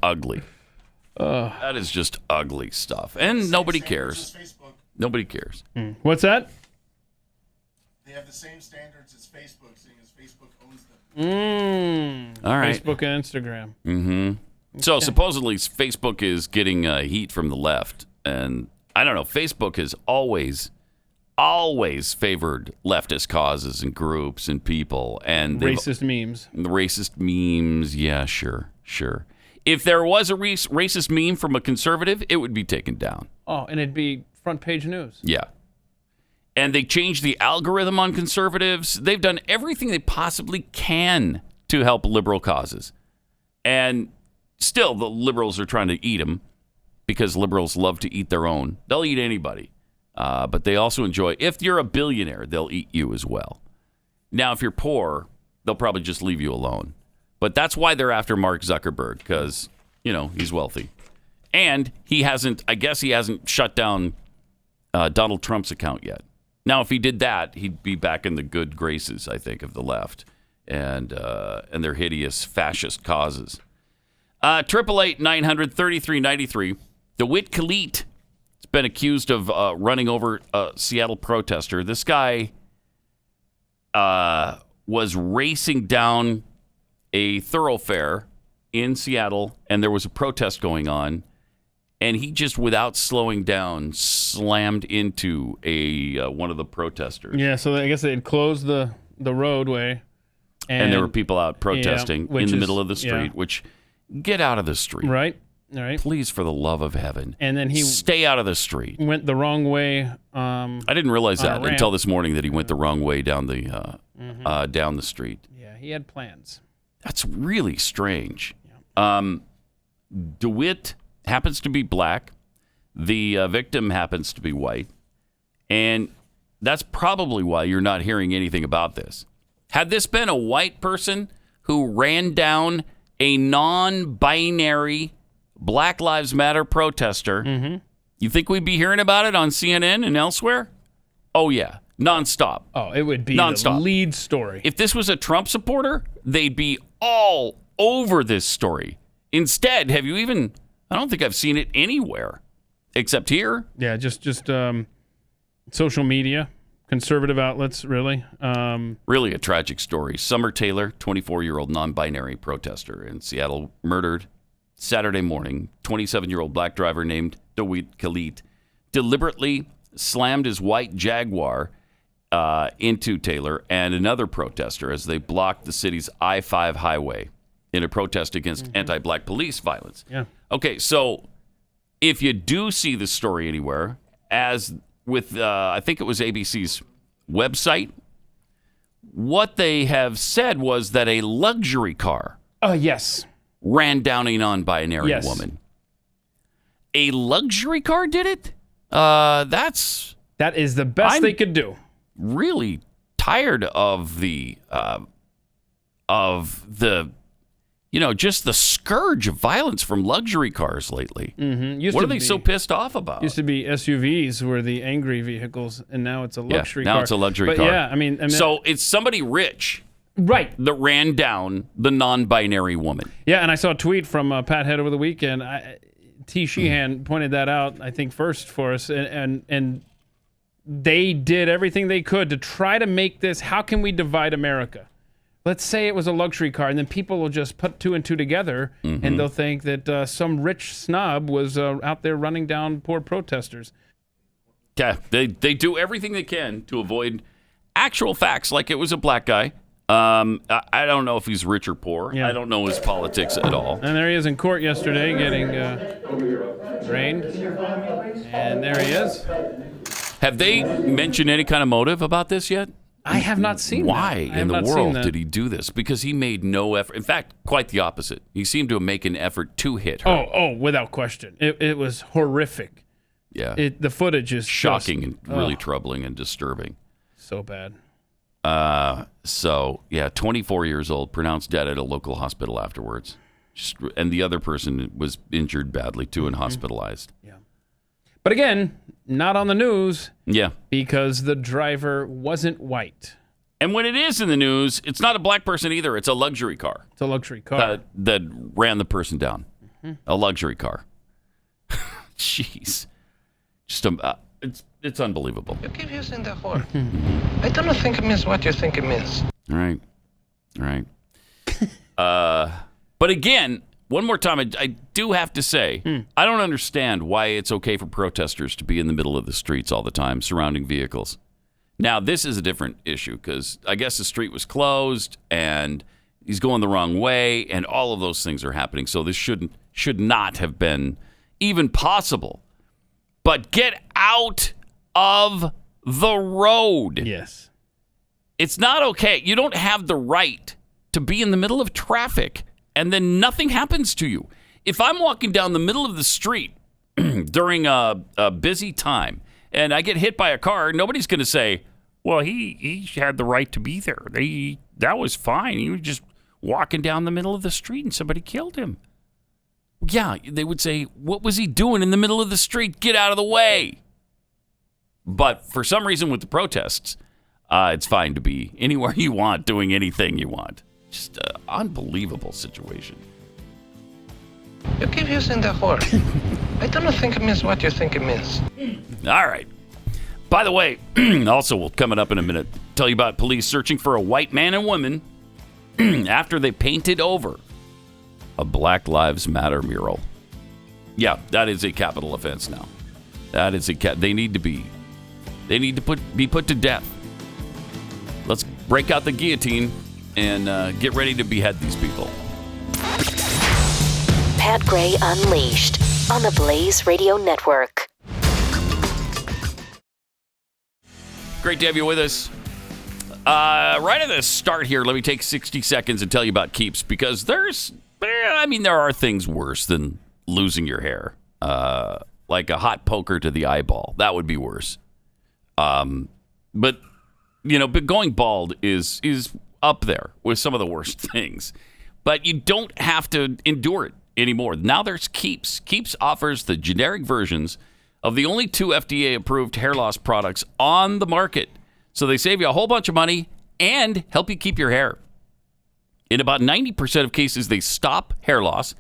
ugly. That is just ugly stuff. And nobody cares. Nobody cares. What's that? They have the same standards as Facebook, seeing as Facebook owns them. All right. Facebook and Instagram. Mm-hmm. So supposedly Facebook is getting heat from the left. And I don't know. Facebook has always favored leftist causes and groups and people. And racist memes. The racist memes. Yeah, sure. If there was a racist meme from a conservative, it would be taken down. Oh, and it'd be front page news. Yeah. And they changed the algorithm on conservatives. They've done everything they possibly can to help liberal causes. And still, the liberals are trying to eat them because liberals love to eat their own. They'll eat anybody. But they also enjoy, if you're a billionaire, they'll eat you as well. Now, if you're poor, they'll probably just leave you alone. But that's why they're after Mark Zuckerberg, because, he's wealthy. And he hasn't shut down Donald Trump's account yet. Now, if he did that, he'd be back in the good graces, I think, of the left and their hideous fascist causes. 888-900-3393. DeWitt Khalid has been accused of running over a Seattle protester. This guy was racing down a thoroughfare in Seattle, and there was a protest going on, and he just, without slowing down, slammed into one of the protesters. Yeah, so I guess they had closed the roadway. And there were people out protesting in the middle of the street, which, get out of the street. Right. All right. Please, for the love of heaven. And then he stay out of the street. Went the wrong way. I didn't realize that until this morning, that he went the wrong way down the down the street. Yeah, he had plans. That's really strange. DeWitt happens to be black. The victim happens to be white. And that's probably why you're not hearing anything about this. Had this been a white person who ran down a non-binary Black Lives Matter protester, you think we'd be hearing about it on CNN and elsewhere? Oh, yeah. Nonstop. Oh, it would be nonstop. The lead story. If this was a Trump supporter, they'd be all over this story. Instead, have you even... I don't think I've seen it anywhere except here. Yeah, just social media, conservative outlets, really. Really a tragic story. Summer Taylor, 24-year-old non-binary protester in Seattle, murdered Saturday morning. 27-year-old black driver named DeWitt Khalid deliberately slammed his white Jaguar into Taylor and another protester as they blocked the city's I-5 highway in a protest against anti-black police violence. Yeah. Okay, so if you do see this story anywhere, as with, I think it was ABC's website, what they have said was that a luxury car yes, ran down a non-binary woman. A luxury car did it? That is the best they could do. Really tired of the just the scourge of violence from luxury cars lately. What are they so pissed off about? Used to be SUVs were the angry vehicles, and now it's a luxury car. Now it's a luxury car. Yeah, I mean, so it's somebody rich, right, that ran down the non-binary woman. Yeah, and I saw a tweet from Pat Head over the weekend. T. Sheehan pointed that out, I think, first for us, and they did everything they could to try to make this, how can we divide America? Let's say it was a luxury car, and then people will just put two and two together, and they'll think that some rich snob was out there running down poor protesters. Yeah, they do everything they can to avoid actual facts, like it was a black guy. I don't know if he's rich or poor. Yeah. I don't know his politics at all. And there he is in court yesterday getting arraigned. And there he is. Have they mentioned any kind of motive about this yet? I have not seen why that. in the world did he do this? Because he made no effort. In fact, quite the opposite. He seemed to make an effort to hit her. Oh, without question. It was horrific. Yeah. The footage is shocking just, and really troubling and disturbing. So bad. 24 years old, pronounced dead at a local hospital afterwards. And the other person was injured badly, too, and hospitalized. Yeah. But again, not on the news. Yeah. Because the driver wasn't white. And when it is in the news, it's not a black person either. It's a luxury car. It's a luxury car. That ran the person down. Mm-hmm. A luxury car. Jeez. Just it's unbelievable. You keep using the word. I don't think it means what you think it means. All right. But again, one more time, I do have to say, I don't understand why it's okay for protesters to be in the middle of the streets all the time, surrounding vehicles. Now, this is a different issue because I guess the street was closed and he's going the wrong way, and all of those things are happening. So this should not have been even possible. But get out of the road. Yes. It's not okay. You don't have the right to be in the middle of traffic and then nothing happens to you. If I'm walking down the middle of the street during a busy time and I get hit by a car, nobody's going to say, well, he had the right to be there. That was fine. He was just walking down the middle of the street and somebody killed him. Yeah, they would say, what was he doing in the middle of the street? Get out of the way. But for some reason with the protests, it's fine to be anywhere you want, doing anything you want. Just an unbelievable situation. You keep using the word. I don't think it means what you think it means. All right. By the way, also we'll coming up in a minute, tell you about police searching for a white man and woman after they painted over a Black Lives Matter mural. Yeah, that is a capital offense now. That is they need to be put to death. Let's break out the guillotine and get ready to behead these people. Pat Gray Unleashed on the Blaze Radio Network. Great to have you with us. Right at the start here, let me take 60 seconds and tell you about Keeps, because there are things worse than losing your hair. Like a hot poker to the eyeball. That would be worse. But going bald is up there with some of the worst things. But you don't have to endure it anymore. Now there's Keeps. Keeps offers the generic versions of the only 2 FDA-approved hair loss products on the market. So they save you a whole bunch of money and help you keep your hair. In about 90% of cases, they stop hair loss,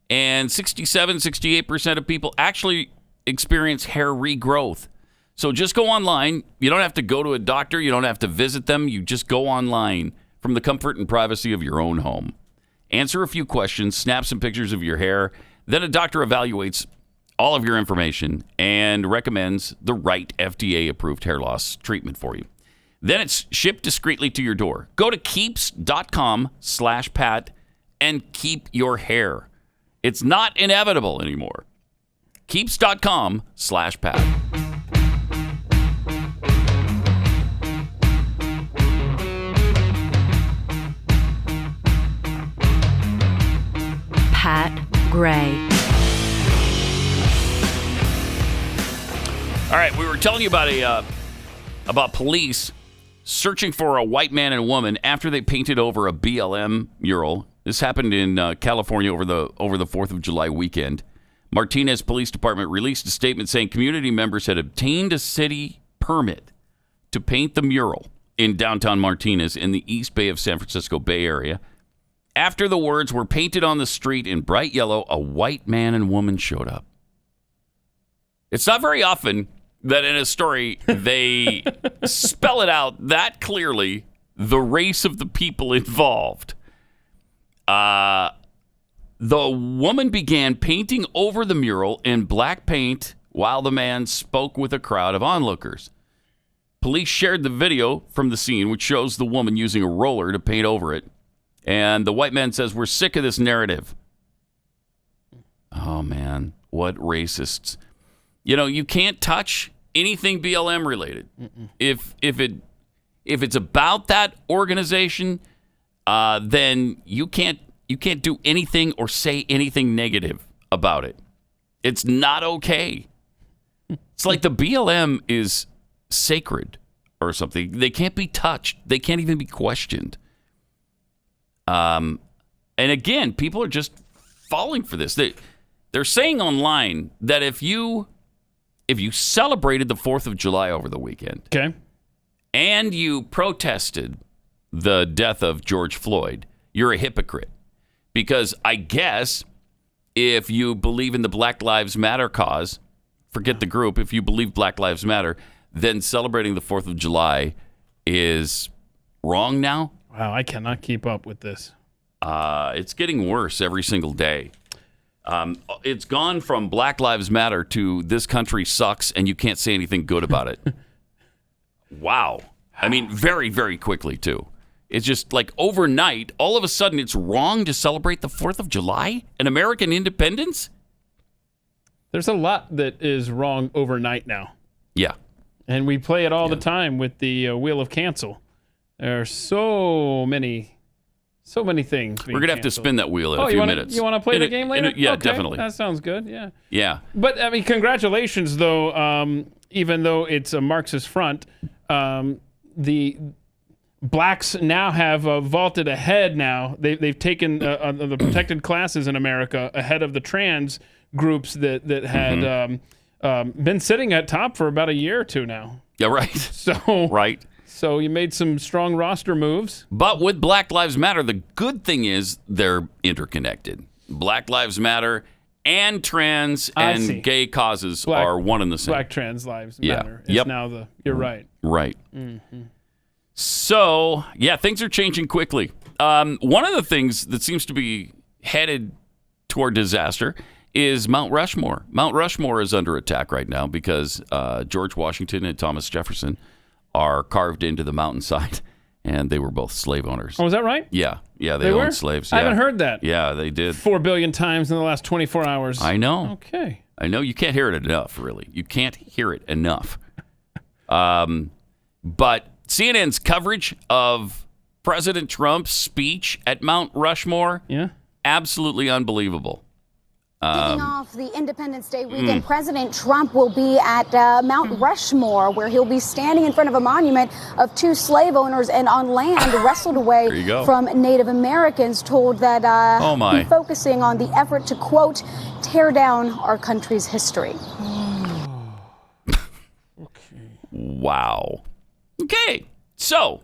and 68% of people actually experience hair regrowth. So just go online. You don't have to go to a doctor. You don't have to visit them. You just go online from the comfort and privacy of your own home. Answer a few questions, snap some pictures of your hair. Then a doctor evaluates all of your information and recommends the right FDA-approved hair loss treatment for you. Then it's shipped discreetly to your door. Go to keeps.com/Pat and keep your hair. It's not inevitable anymore. Keeps.com/Pat. Pat Gray. All right, we were telling you about police searching for a white man and woman after they painted over a BLM mural. This happened in California over the 4th of July weekend. Martinez Police Department released a statement saying community members had obtained a city permit to paint the mural in downtown Martinez in the East Bay of San Francisco Bay Area. After the words were painted on the street in bright yellow, a white man and woman showed up. It's not very often that in a story they spell it out that clearly, the race of the people involved. The woman began painting over the mural in black paint while the man spoke with a crowd of onlookers. Police shared the video from the scene, which shows the woman using a roller to paint over it. And the white man says, "We're sick of this narrative." Oh, man. What racists. You can't touch anything BLM related. If it If it's about that organization, then you can't do anything or say anything negative about it. It's not okay. It's like the BLM is sacred or something. They can't be touched. They can't even be questioned. And again, people are just falling for this. They're saying online that if you celebrated the 4th of July over the weekend, okay, and you protested the death of George Floyd, you're a hypocrite. Because I guess if you believe in the Black Lives Matter cause, forget the group, if you believe Black Lives Matter, then celebrating the 4th of July is wrong now. Wow, I cannot keep up with this. It's getting worse every single day. It's gone from Black Lives Matter to this country sucks and you can't say anything good about it. Wow. I mean, very, very quickly, too. It's just like overnight, all of a sudden, it's wrong to celebrate the 4th of July and American independence? There's a lot that is wrong overnight now. Yeah. And we play it all the time with the wheel of cancel. There are so many things. We're going to have to spin that wheel in a few few minutes. You want to play the game later? Yeah, okay, definitely. That sounds good, yeah. Yeah. But, I mean, congratulations, though, even though it's a Marxist front, the blacks now have vaulted ahead now. They've taken the protected classes in America ahead of the trans groups that had been sitting at top for about a year or two now. Yeah, right. So right. So you made some strong roster moves. But with Black Lives Matter, the good thing is they're interconnected. Black Lives Matter and trans and gay causes are one and the same. Black trans lives matter. It's Yep. now you're right. Right. Mm-hmm. So, yeah, things are changing quickly. One of the things that seems to be headed toward disaster is Mount Rushmore. Mount Rushmore is under attack right now because George Washington and Thomas Jefferson are carved into the mountainside, and they were both slave owners. Oh, is that right? Yeah. Yeah, They owned were? slaves. I Yeah. haven't heard that. Yeah, they did. 4 billion times in the last 24 hours. I know. Okay. I know. You can't hear it enough, really. You can't hear it enough. But CNN's coverage of President Trump's speech at Mount Rushmore, absolutely unbelievable. Kicking off the Independence Day weekend, President Trump will be at Mount Rushmore, where he'll be standing in front of a monument of 2 slave owners and on land wrestled away from Native Americans, told that he's focusing on the effort to, quote, tear down our country's history. Wow. Okay. So,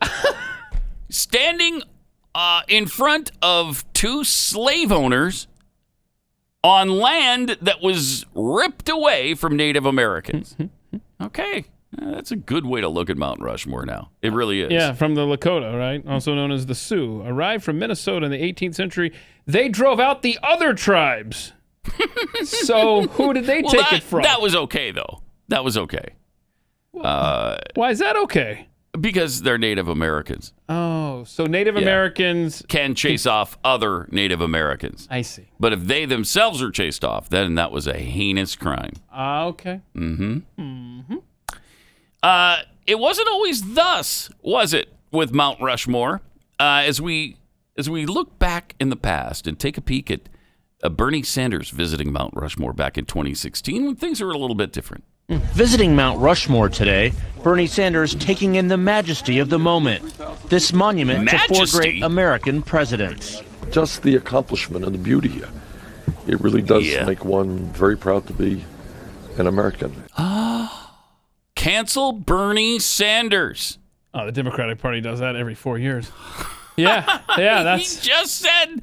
standing in front of 2 slave owners on land that was ripped away from Native Americans. Okay. That's a good way to look at Mount Rushmore now. It really is. Yeah, from the Lakota, right? Also known as the Sioux. Arrived from Minnesota in the 18th century. They drove out the other tribes. So who did they take it from? That was okay, though. That was okay. Why is that okay? Because they're Native Americans. Oh, so Native Americans can chase off other Native Americans. I see. But if they themselves are chased off, then that was a heinous crime. Okay. It wasn't always thus, was it, with Mount Rushmore? As we look back in the past and take a peek at Bernie Sanders visiting Mount Rushmore back in 2016, when things were a little bit different. Visiting Mount Rushmore today, Bernie Sanders taking in the majesty of the moment. This monument to 4 great American presidents. Just the accomplishment and the beauty here. It really does make one very proud to be an American. Cancel Bernie Sanders. Oh, the Democratic Party does that every 4 years. Yeah, that's... He just said...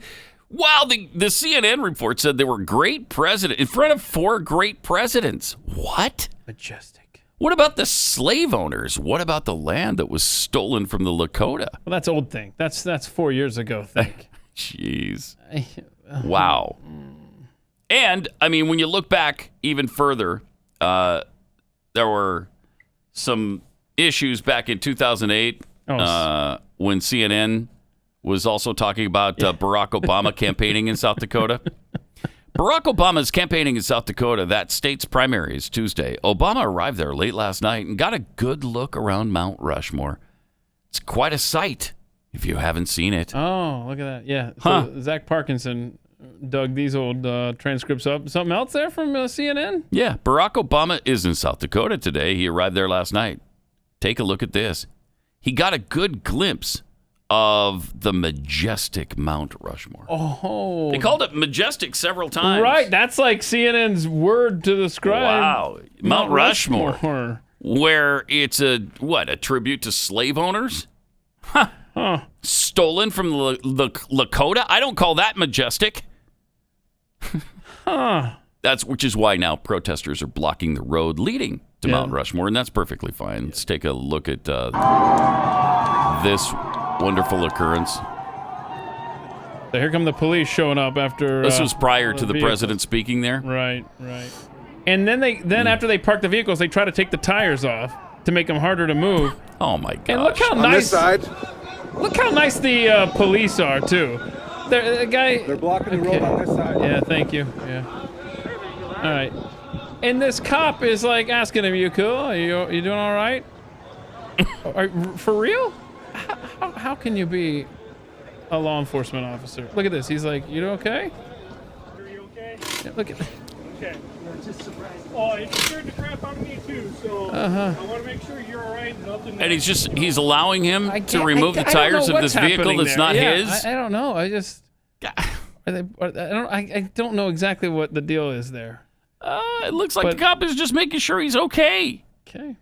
Wow, the CNN report said they were great president in front of 4 great presidents. What? Majestic. What about the slave owners? What about the land that was stolen from the Lakota? Well, that's old thing. That's 4 years ago thing. Jeez. Wow. And, I mean, when you look back even further, there were some issues back in 2008 when CNN was also talking about Barack Obama campaigning in South Dakota. Barack Obama is campaigning in South Dakota. That state's primary is Tuesday. Obama arrived there late last night and got a good look around Mount Rushmore. It's quite a sight if you haven't seen it. Oh, look at that. Yeah. Huh. So Zach Parkinson dug these old transcripts up. Something else there from CNN? Yeah, Barack Obama is in South Dakota today. He arrived there last night. Take a look at this. He got a good glimpse of the majestic Mount Rushmore. Oh. They called it majestic several times. Right. That's like CNN's word to describe. Wow. Mount Rushmore. Where it's a tribute to slave owners? Huh. Stolen from the Lakota? I don't call that majestic. Which is why now protesters are blocking the road leading to Mount Rushmore, and that's perfectly fine. Let's take a look at this wonderful occurrence. So here come the police showing up after. This was prior to the vehicles. president speaking there. Right. And then after they park the vehicles, they try to take the tires off to make them harder to move. Oh my gosh! And look how nice. Look how nice the police are too. They're blocking the road on this side. Yeah, thank you. Yeah. All right. And this cop is like asking him, "You cool? Are you doing all right? For real? How can you be a law enforcement officer? Look at this. He's like, you okay? Are you okay? Yeah, look at. Okay. Just surprised. Oh, it scared the crap out of me too. So I want to make sure you're all right. Nothing. And he's allowing him to remove the tires of this vehicle that's not his. I don't know. I don't know exactly what the deal is there. It looks like the cop is just making sure he's okay. Okay.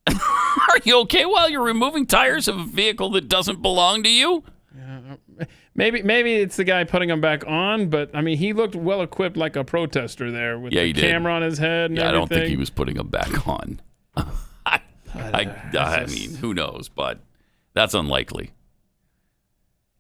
Are you okay while you're removing tires of a vehicle that doesn't belong to you? Yeah, maybe it's the guy putting them back on, but I mean, he looked well equipped like a protester there with the camera on his head and everything. I don't think he was putting them back on. I mean, who knows, but that's unlikely.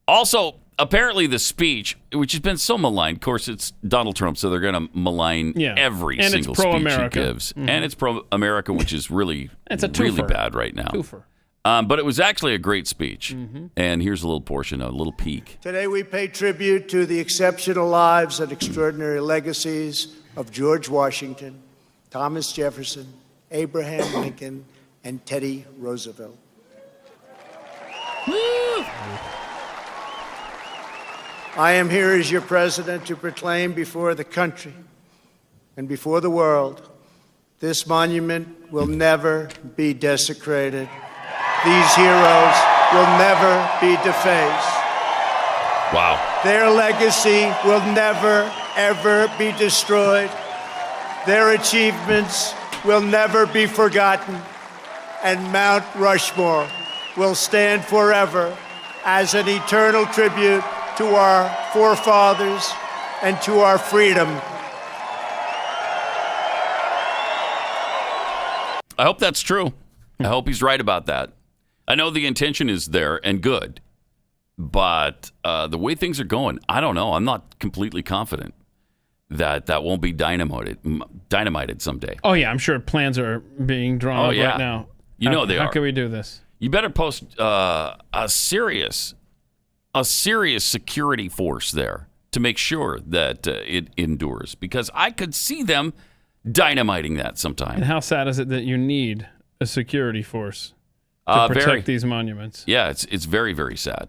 Also, apparently the speech, which has been so maligned, of course, it's Donald Trump, so they're going to malign every single speech he gives. Mm-hmm. And it's pro-America, which is really bad right now. Twofer. But it was actually a great speech. Mm-hmm. And here's a little portion, a little peek. Today we pay tribute to the exceptional lives and extraordinary legacies of George Washington, Thomas Jefferson, Abraham Lincoln, and Teddy Roosevelt. I am here as your president to proclaim before the country and before the world, this monument will never be desecrated. These heroes will never be defaced. Wow. Their legacy will never, ever be destroyed. Their achievements will never be forgotten. And Mount Rushmore will stand forever as an eternal tribute to our forefathers and to our freedom. I hope that's true. I hope he's right about that. I know the intention is there and good, but the way things are going, I don't know. I'm not completely confident that won't be dynamited someday. Oh, yeah. I'm sure plans are being drawn up right now. You know they are. How can we do this? You better post a serious security force there to make sure that it endures, because I could see them dynamiting that sometime. And how sad is it that you need a security force to protect these monuments? Yeah, it's very, very sad.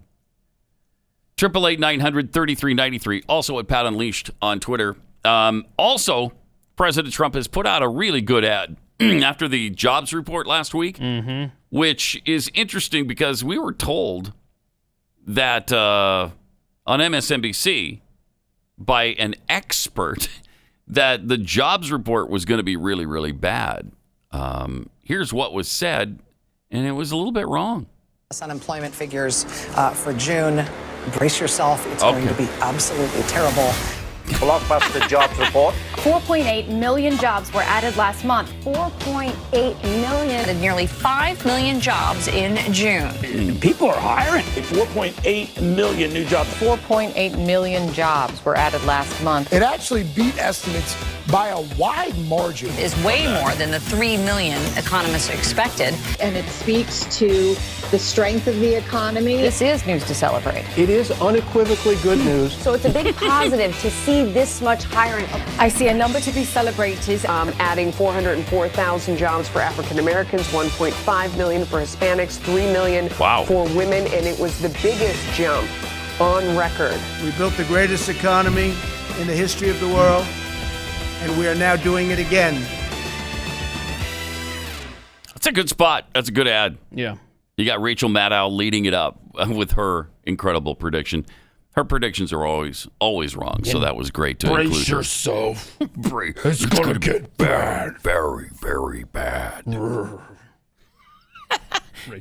888-900-3393. Also at Pat Unleashed on Twitter. Also, President Trump has put out a really good ad after the jobs report last week, which is interesting because we were told that on MSNBC by an expert that the jobs report was going to be really, really bad. Here's what was said, and it was a little bit wrong. Unemployment figures for June. Brace yourself. It's going to be absolutely terrible. Blockbuster jobs report. 4.8 million jobs were added last month. 4.8 million. And nearly 5 million jobs in June. People are hiring. 4.8 million new jobs. 4.8 million jobs were added last month. It actually beat estimates by a wide margin. Is way more than the 3 million economists expected. And it speaks to the strength of the economy. This is news to celebrate. It is unequivocally good news. So it's a big positive to see this much hiring. I see a number to be celebrated, adding 404,000 jobs for African Americans, 1.5 million for Hispanics, 3 million for women, and it was the biggest jump on record. We built the greatest economy in the history of the world, and we are now doing it again. That's a good spot. That's a good ad. Yeah. You got Rachel Maddow leading it up with her incredible prediction. Her predictions are always wrong, so that was great to include. Brace yourself. It's going to get bad. Very, very bad.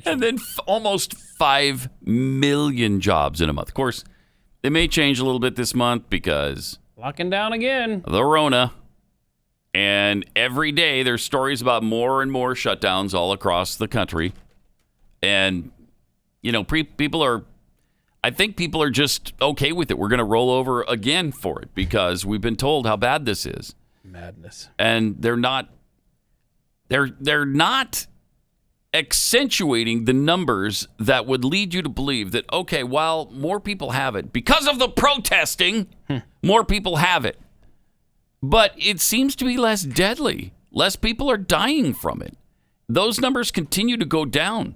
And then almost 5 million jobs in a month. Of course, it may change a little bit this month because locking down again. The Rona. And every day there's stories about more and more shutdowns all across the country. And, you know, I think people are just okay with it. We're going to roll over again for it because we've been told how bad this is. Madness. And they're not accentuating the numbers that would lead you to believe that, okay, while more people have it, because of the protesting, more people have it. But it seems to be less deadly. Less people are dying from it. Those numbers continue to go down.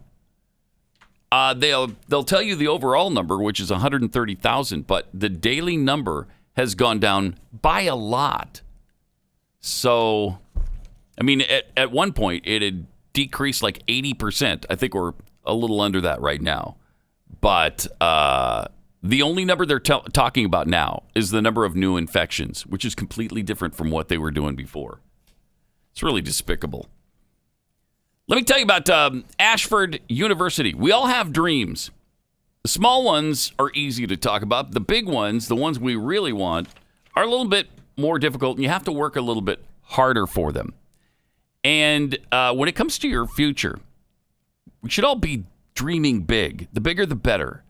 They'll tell you the overall number, which is 130,000, but the daily number has gone down by a lot. So, I mean, at one point, it had decreased like 80%. I think we're a little under that right now. But the only number they're talking about now is the number of new infections, which is completely different from what they were doing before. It's really despicable. Let me tell you about Ashford University. We all have dreams. The small ones are easy to talk about. The big ones, the ones we really want, are a little bit more difficult, and you have to work a little bit harder for them. And when it comes to your future, we should all be dreaming big. The bigger, the better.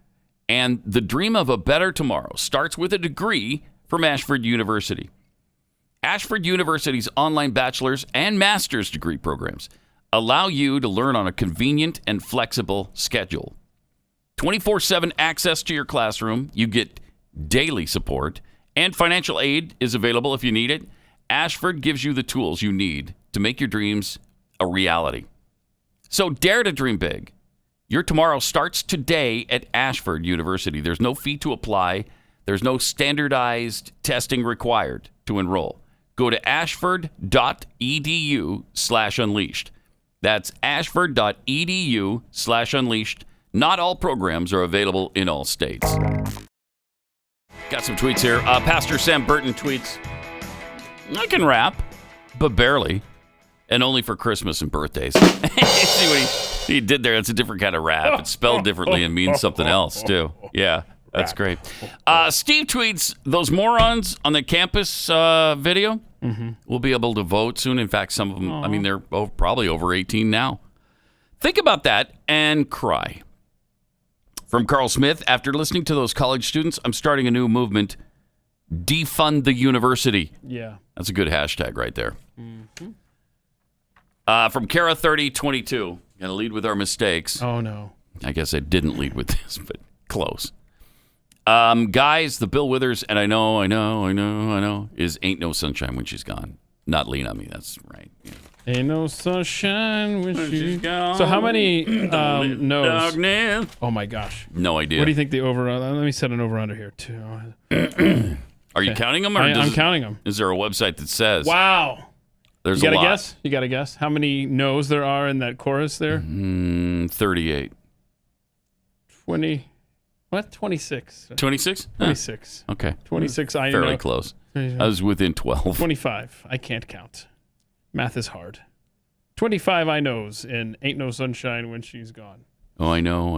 And the dream of a better tomorrow starts with a degree from Ashford University. Ashford University's online bachelor's and master's degree programs allow you to learn on a convenient and flexible schedule. 24/7 access to your classroom. You get daily support, and financial aid is available if you need it. Ashford gives you the tools you need to make your dreams a reality. So dare to dream big. Your tomorrow starts today at Ashford University. There's no fee to apply. There's no standardized testing required to enroll. Go to ashford.edu/unleashed. That's ashford.edu/unleashed. Not all programs are available in all states. Got some tweets here. Pastor Sam Burton tweets, I can rap, but barely. And only for Christmas and birthdays. See what he did there? It's a different kind of rap. It's spelled differently and means something else, too. Yeah, that's great. Steve tweets, those morons on the campus video will be able to vote soon. In fact, some of them, I mean, they're probably over 18 now. Think about that and cry. From Carl Smith, after listening to those college students, I'm starting a new movement, defund the university. Yeah. That's a good hashtag right there. From Kara3022, gonna lead with our mistakes. Oh no! I guess I didn't lead with this, but close. Guys, the Bill Withers, and I know, is Ain't No Sunshine When She's Gone. Not Lean on Me. That's right. Yeah. Ain't no sunshine when she's gone. So how many no's? Oh my gosh! No idea. What do you think the over? Let me set an over under here too. Are you counting them? Or I'm counting them. Is there a website that says? Wow. There's you got a lot. Guess? You got to guess how many no's there are in that chorus there? 38. 20. What? 26. 26? 26. Okay. 26. I fairly know. Close. I was within 12. 25. I can't count. Math is hard. 25 I knows in Ain't No Sunshine When She's Gone. Oh, I know.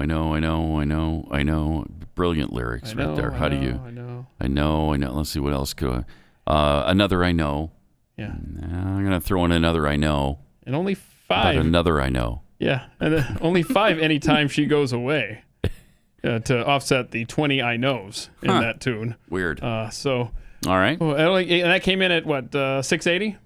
Brilliant lyrics right there. How do you? I know. Let's see what else could. Another I know. Yeah. I'm going to throw in another I know. And only 5. But another I know. Yeah. And then only 5 anytime she goes away to offset the 20 I knows in that tune. Weird. So All right. And that came in at what, 680?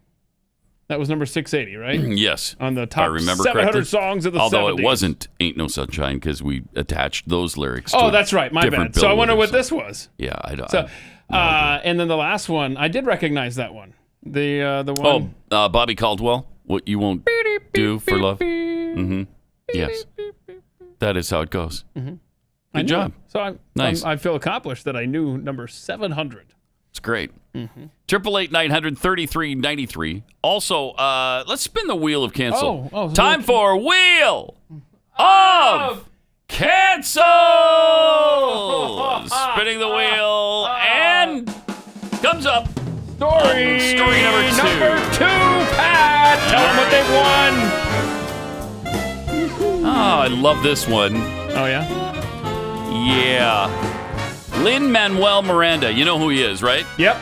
That was number 680, right? Yes. On the I top remember 700 correctly. songs of the 70s. Although it wasn't Ain't No Sunshine because we attached those lyrics to Oh, that's right. My different bad. So I Bill wonder what Withers this was. Yeah, I don't. So, and then the last one, I did recognize that one. The one. Bobby Caldwell, What You Won't Do for Love. Mm-hmm. Yes. That is how it goes. Mm-hmm. Good job. So Nice. I feel accomplished that I knew number 700. It's great. Mm-hmm. 888-900-3393. Also, let's spin the wheel of cancel. Time for Wheel of Cancel! Spinning the wheel and comes up. Story number 2. Number 2, Pat. Tell them what they won. Oh, I love this one. Oh, yeah? Yeah. Lin-Manuel Miranda. You know who he is, right? Yep.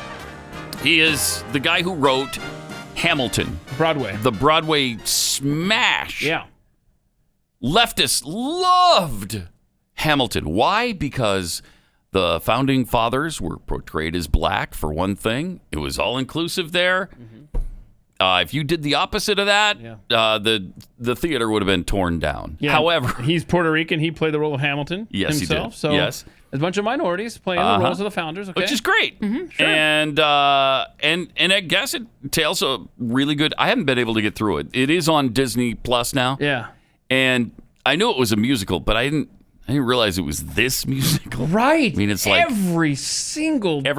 He is the guy who wrote Hamilton. Broadway. The Broadway smash. Yeah. Leftists loved Hamilton. Why? Because the founding fathers were portrayed as black, for one thing. It was all-inclusive there. If you did the opposite of that, the theater would have been torn down. Yeah. However, he's Puerto Rican. He played the role of Hamilton himself. He did. So yes. There's a bunch of minorities playing the roles of the founders. Okay. Which is great. Sure. And I guess it tells a really good. I haven't been able to get through it. It is on Disney Plus now. Yeah. And I knew it was a musical, but I didn't realize it was this musical. Right. I mean, it's like every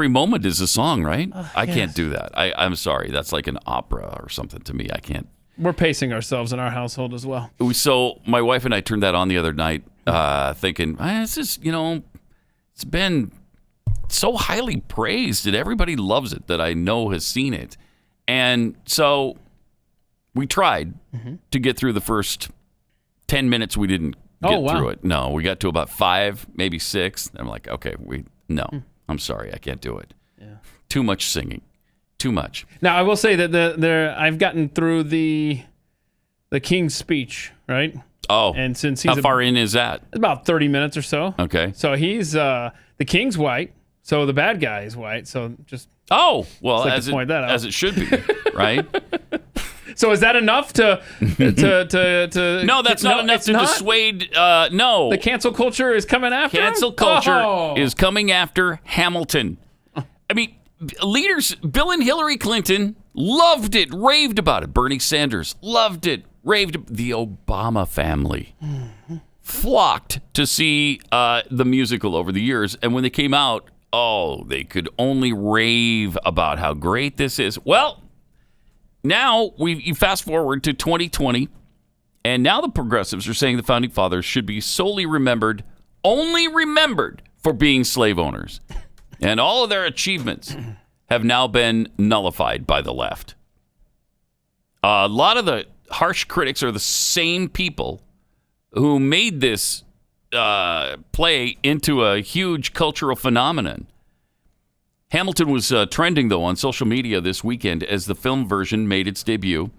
moment is a song, right? I can't do that. I'm sorry. That's like an opera or something to me. I can't. We're pacing ourselves in our household as well. So my wife and I turned that on the other night, thinking, this is, it's been so highly praised and everybody loves it that I know has seen it. And so we tried to get through the first 10 minutes. We didn't get through it. No, we got to about 5, maybe 6. I'm like, okay, I'm sorry. I can't do it. Yeah. Too much singing. Too much. Now, I will say that I've gotten through the King's speech, right? Oh. And since he's how far in is that? About 30 minutes or so. Okay. So he's the King's white, so the bad guy is white. So just as point that out. As it should be, right? So is that enough to No, that's not enough to dissuade. No, the cancel culture is coming after cancel him? culture is coming after Hamilton. I mean, leaders, Bill and Hillary Clinton loved it, raved about it. Bernie Sanders loved it, raved. The Obama family flocked to see the musical over the years, and when they came out, they could only rave about how great this is. Well, now you fast forward to 2020, and now the progressives are saying the founding fathers should be only remembered for being slave owners. And all of their achievements have now been nullified by the left. A lot of the harsh critics are the same people who made this play into a huge cultural phenomenon. Hamilton was trending, though, on social media this weekend as the film version made its debut.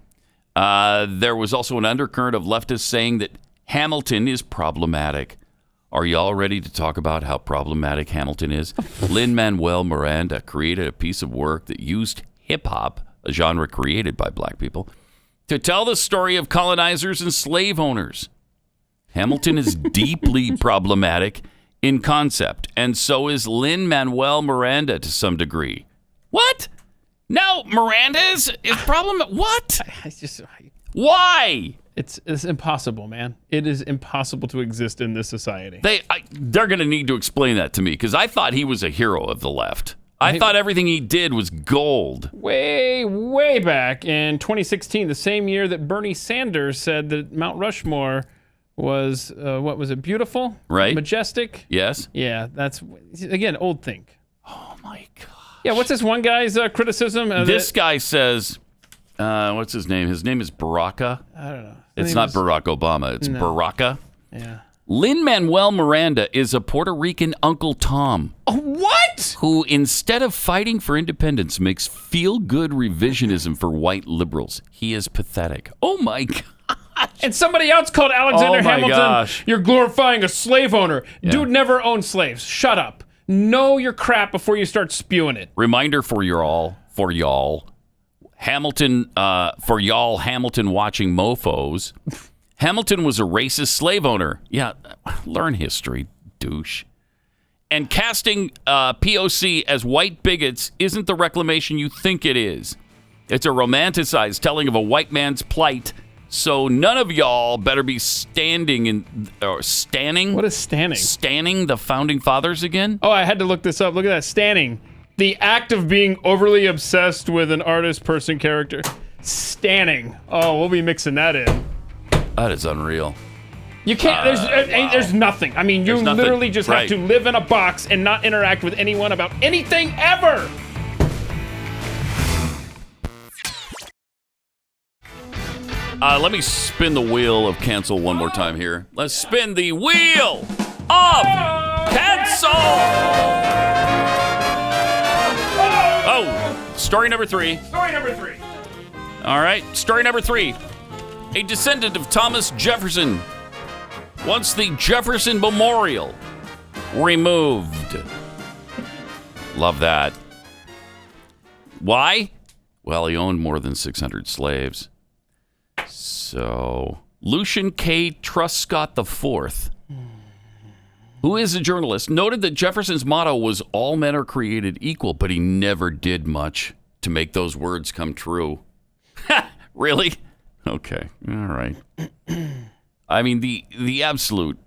There was also an undercurrent of leftists saying that Hamilton is problematic. Are y'all ready to talk about how problematic Hamilton is? Lin-Manuel Miranda created a piece of work that used hip-hop, a genre created by black people, to tell the story of colonizers and slave owners. Hamilton is deeply problematic in concept, and so is Lin-Manuel Miranda to some degree. What? No, Miranda is problematic? What? Why? It's impossible, man. It is impossible to exist in this society. They're going to need to explain that to me, because I thought he was a hero of the left. I thought everything he did was gold. Way, way back in 2016, the same year that Bernie Sanders said that Mount Rushmore was, what was it, beautiful? Right. Majestic? Yes. Yeah, that's, again, old think. Oh, my God. Yeah, what's this one guy's criticism? This guy says, what's his name? His name is Baraka. I don't know. It's not Barack Obama. It's Baraka. Yeah. Lin-Manuel Miranda is a Puerto Rican Uncle Tom. What? Who, instead of fighting for independence, makes feel-good revisionism for white liberals. He is pathetic. Oh, my God. And somebody else called Alexander Hamilton, you're glorifying a slave owner. Yeah. Dude never owned slaves. Shut up. Know your crap before you start spewing it. Reminder for y'all. Hamilton, for y'all Hamilton watching mofos. Hamilton was a racist slave owner. Yeah, learn history, douche. And casting POC as white bigots isn't the reclamation you think it is. It's a romanticized telling of a white man's plight. So none of y'all better be standing. What is standing? Standing the founding fathers again? Oh, I had to look this up. Look at that. Standing. The act of being overly obsessed with an artist, person, character. Standing. Oh, we'll be mixing that in. That is unreal. You can't. There's nothing. I mean, you literally just have to live in a box and not interact with anyone about anything ever. Let me spin the wheel of cancel one more time here. Let's spin the wheel of cancel. Oh, story number 3. All right, story number 3. A descendant of Thomas Jefferson wants the Jefferson Memorial removed. Love that. Why? Well, he owned more than 600 slaves. So, Lucian K. Truscott IV, who is a journalist, noted that Jefferson's motto was all men are created equal, but he never did much to make those words come true. Really? Okay. All right. I mean, the absolute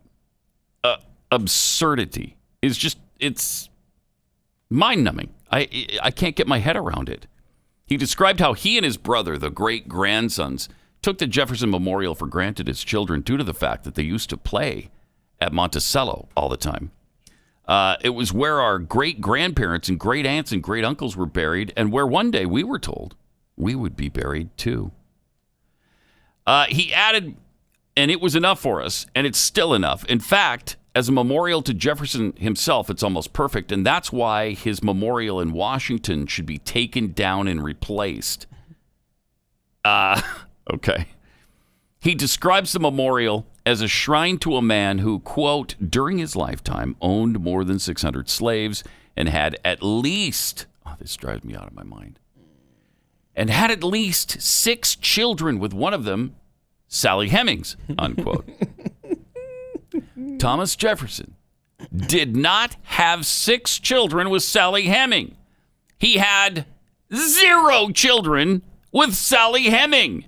absurdity is just, it's mind-numbing. I can't get my head around it. He described how he and his brother, the great-grandsons, took the Jefferson Memorial for granted as children due to the fact that they used to play at Monticello all the time. It was where our great-grandparents and great-aunts and great-uncles were buried, and where one day we were told we would be buried too. He added, and it was enough for us, and it's still enough. In fact, as a memorial to Jefferson himself, it's almost perfect, and that's why his memorial in Washington should be taken down and replaced. Okay. He describes the memorial as a shrine to a man who, quote, during his lifetime owned more than 600 slaves and had at least, this drives me out of my mind, and had at least 6 children with one of them, Sally Hemings, unquote. Thomas Jefferson did not have 6 children with Sally Heming. He had 0 children with Sally Heming.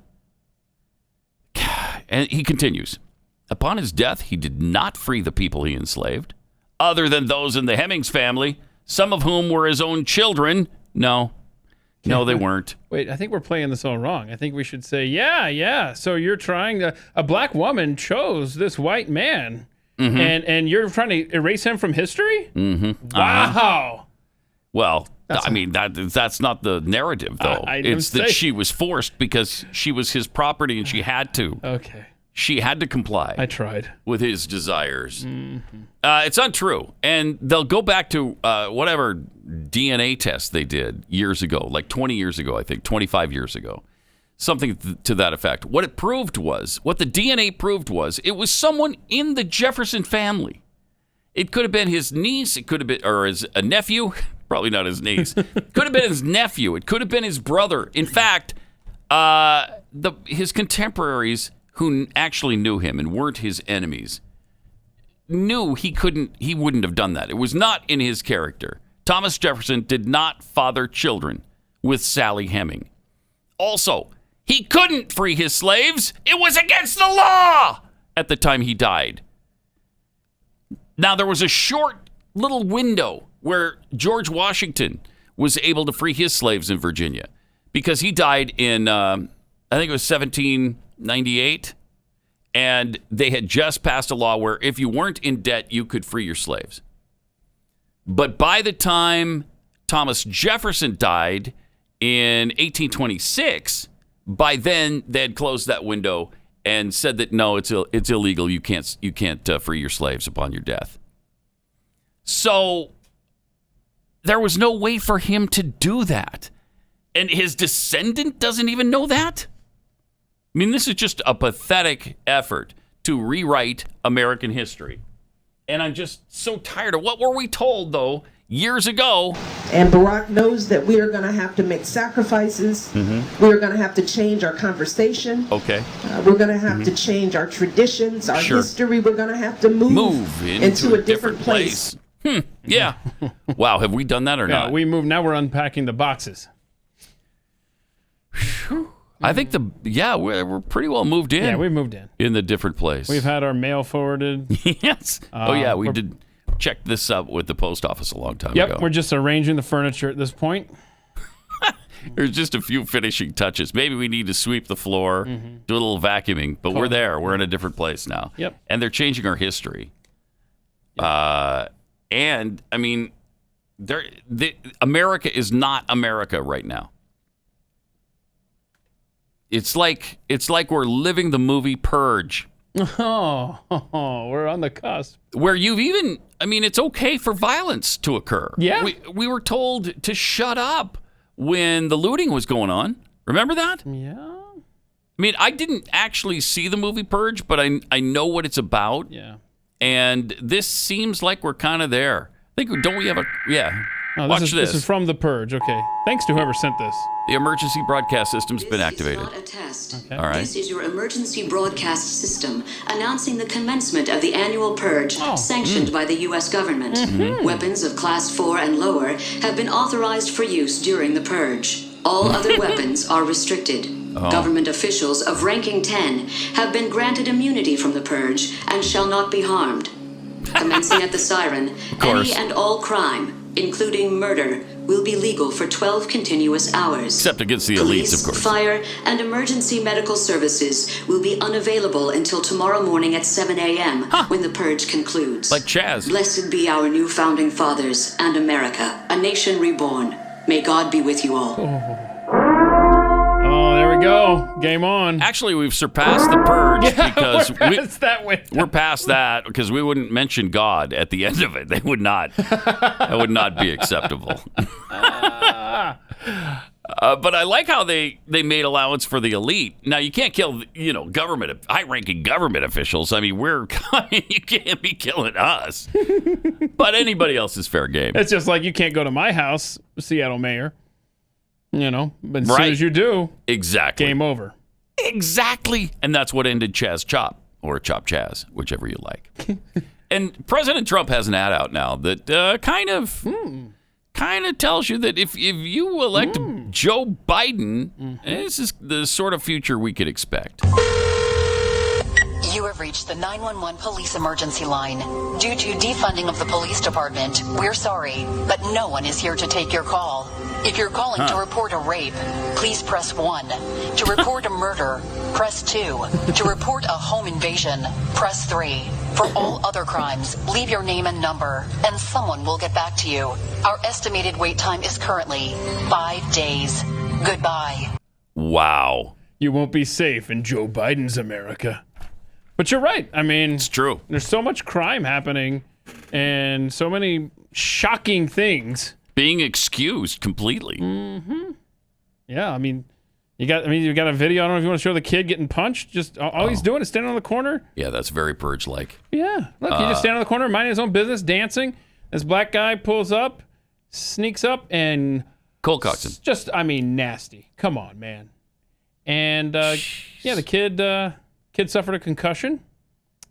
And he continues, upon his death, he did not free the people he enslaved, other than those in the Hemings family, some of whom were his own children. No, they weren't. Wait, I think we're playing this all wrong. I think we should say, yeah. So you're trying to, a black woman chose this white man, and you're trying to erase him from history? Mm-hmm. Wow. Well, that's not the narrative, though. It's that she was forced because she was his property and she had to. Okay. She had to comply. I tried. With his desires. It's untrue. And they'll go back to whatever DNA test they did years ago, like 20 years ago, I think, 25 years ago. Something to that effect. What the DNA proved was, it was someone in the Jefferson family. It could have been his niece. It could have been, or a nephew. Probably not his niece. Could have been his nephew. It could have been his brother. In fact, his contemporaries who actually knew him and weren't his enemies knew he wouldn't have done that. It was not in his character. Thomas Jefferson did not father children with Sally Heming. Also, he couldn't free his slaves. It was against the law at the time he died. Now, there was a short little window where George Washington was able to free his slaves in Virginia because he died in, I think it was 1798, and they had just passed a law where if you weren't in debt, you could free your slaves. But by the time Thomas Jefferson died in 1826, by then they had closed that window and said that no, it's illegal. You can't free your slaves upon your death. So there was no way for him to do that. And his descendant doesn't even know that? I mean, this is just a pathetic effort to rewrite American history. And I'm just so tired of what were we told, though, years ago. And Barack knows that we are going to have to make sacrifices. We are going to have to change our conversation. Okay. We're going to have to change our traditions, our history. We're going to have to move into a different place. Yeah. Wow. Have we done that or not? We moved. Now we're unpacking the boxes. I think we're pretty well moved in. Yeah, we've moved in the different place. We've had our mail forwarded. Yes. We did check this up with the post office a long time ago. Yep, we're just arranging the furniture at this point. There's just a few finishing touches. Maybe we need to sweep the floor, do a little vacuuming, but we're there. We're in a different place now. Yep. And they're changing our history. And I mean, America is not America right now. It's like we're living the movie Purge. Oh, we're on the cusp. Where it's okay for violence to occur. Yeah. We were told to shut up when the looting was going on. Remember that? Yeah. I mean, I didn't actually see the movie Purge, but I know what it's about. Yeah. And this seems like we're kind of there. Don't we have Watch this is from The Purge. Okay. Thanks to whoever sent this. The emergency broadcast system's been activated. This is not a test. Okay. All right. This is your emergency broadcast system announcing the commencement of the annual purge sanctioned by the U.S. government. Weapons of Class 4 and lower have been authorized for use during the purge. All other weapons are restricted. Government officials of ranking 10 have been granted immunity from the purge and shall not be harmed. Commencing at the siren, any and all crime, including murder, will be legal for 12 continuous hours. Except against the Police, elites, of course. Fire, and emergency medical services will be unavailable until tomorrow morning at 7 a.m. when the purge concludes. Like CHAZ. Blessed be our new founding fathers and America, a nation reborn. May God be with you all. Oh, there we go. Game on. Actually, we've surpassed the purge because we're past that because we wouldn't mention God at the end of it. They would not. That would not be acceptable. But I like how they made allowance for the elite. Now you can't kill high-ranking government officials. I mean, you can't be killing us. But anybody else is fair game. It's just like you can't go to my house, Seattle mayor. But as soon as you do, exactly, game over. Exactly, and that's what ended CHAZ Chop or Chop CHAZ, whichever you like. And President Trump has an ad out now that kind of tells you that if you elect Joe Biden, this is the sort of future we could expect. You have reached the 911 police emergency line. Due to defunding of the police department, we're sorry, but no one is here to take your call. If you're calling to report a rape, please press 1. To report a murder, press 2. To report a home invasion, press 3. For all other crimes, leave your name and number, and someone will get back to you. Our estimated wait time is currently 5 days. Goodbye. Wow. You won't be safe in Joe Biden's America. But you're right. I mean, it's true. There's so much crime happening and so many shocking things being excused completely. Yeah, I mean, you got a video. I don't know if you want to show the kid getting punched. Just all he's doing is standing on the corner. Yeah, that's very Purge-like. Yeah, look, he just standing on the corner, minding his own business, dancing. This black guy pulls up, sneaks up, and cold cocks him. Just, nasty. Come on, man. And the kid suffered a concussion.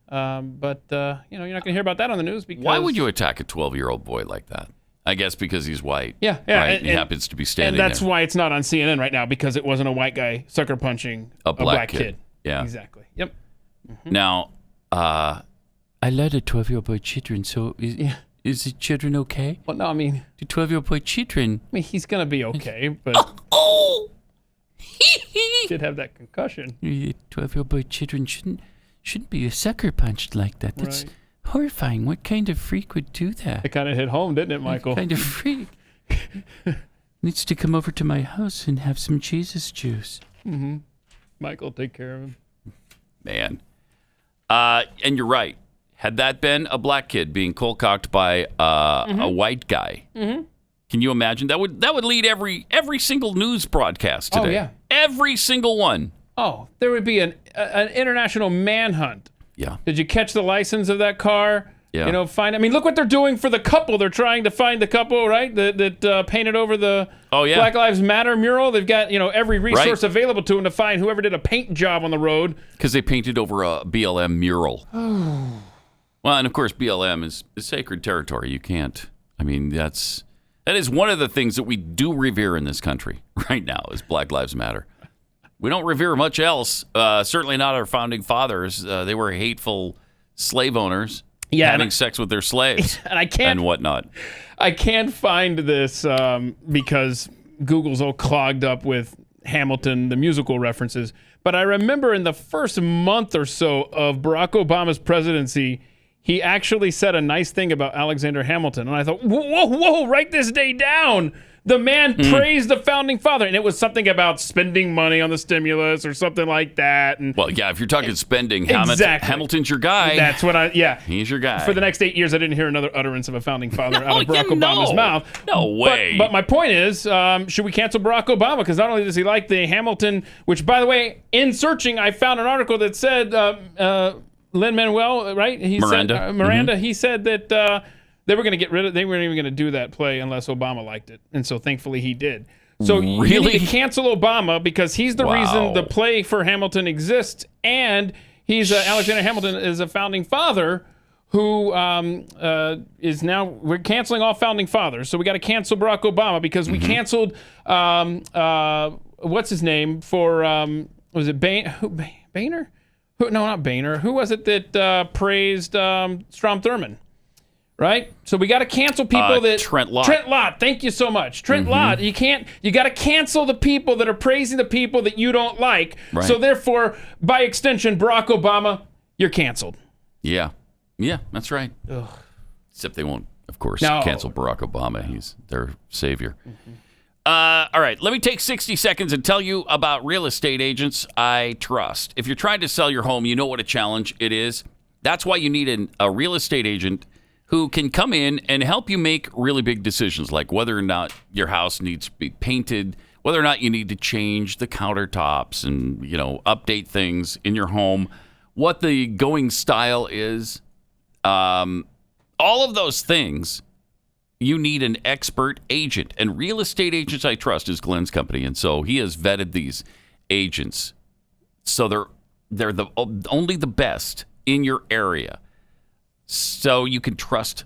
But you're not going to hear about that on the news because why would you attack a 12-year-old boy like that? I guess because he's white. Yeah. Right? He happens to be standing there. And that's why it's not on CNN right now, because it wasn't a white guy sucker punching a black kid. Yeah. Exactly. Yep. Now, I led a 12-year-old boy children, so is the children okay? Well, no, I mean... The 12-year-old boy children... I mean, he's going to be okay, but... Did have that concussion. 12-year-old boy children shouldn't be sucker punched like that. That's horrifying. What kind of freak would do that? It kind of hit home, didn't it, Michael? What kind of freak needs to come over to my house and have some Jesus juice. Michael, take care of him. Man. And you're right. Had that been a black kid being cold-cocked by a white guy, can you imagine? That would lead every single news broadcast today. Oh, yeah. Every single one. Oh, there would be an international manhunt. Yeah. Did you catch the license of that car? Yeah. You know, look what they're doing for the couple. They're trying to find the couple, right? That painted over the Black Lives Matter mural. They've got, every resource available to them to find whoever did a paint job on the road. Because they painted over a BLM mural. Well, and of course, BLM is sacred territory. You can't. I mean, that is one of the things that we do revere in this country right now is Black Lives Matter. We don't revere much else. Certainly not our founding fathers. They were hateful slave owners having sex with their slaves and whatnot. I can't find this because Google's all clogged up with Hamilton, the musical references. But I remember in the first month or so of Barack Obama's presidency, he actually said a nice thing about Alexander Hamilton. And I thought, whoa, write this day down. The man praised the founding father. And it was something about spending money on the stimulus or something like that. And well, yeah, if you're talking spending, exactly. Hamilton's your guy. That's what He's your guy. For the next 8 years, I didn't hear another utterance of a founding father out of Barack Obama's mouth. No way. But my point is, should we cancel Barack Obama? Because not only does he like the Hamilton, which, by the way, in searching, I found an article that said Lin-Manuel, right? Miranda. He said that they were going to get rid of. They weren't even going to do that play unless Obama liked it, and so thankfully he did. So you need to cancel Obama because he's the reason the play for Hamilton exists, and he's Alexander Hamilton is a founding father who is now we're canceling all founding fathers. So we got to cancel Barack Obama because we canceled what's his name for was it Boehner? No, not Boehner. Who was it that praised Strom Thurmond? Right? So we got to cancel people that... Trent Lott. Trent Lott. Thank you so much. Trent Lott. You got to cancel the people that are praising the people that you don't like. Right. So therefore, by extension, Barack Obama, you're canceled. Yeah. Yeah, that's right. Ugh. Except they won't, of course, cancel Barack Obama. He's their savior. All right, let me take 60 seconds and tell you about real estate agents I trust. If you're trying to sell your home, you know what a challenge it is. That's why you need a real estate agent who can come in and help you make really big decisions, like whether or not your house needs to be painted, whether or not you need to change the countertops and, update things in your home, what the going style is, all of those things. You need an expert agent, and Real Estate Agents I Trust is Glenn's company, and so he has vetted these agents, so they're only the best in your area. So you can trust,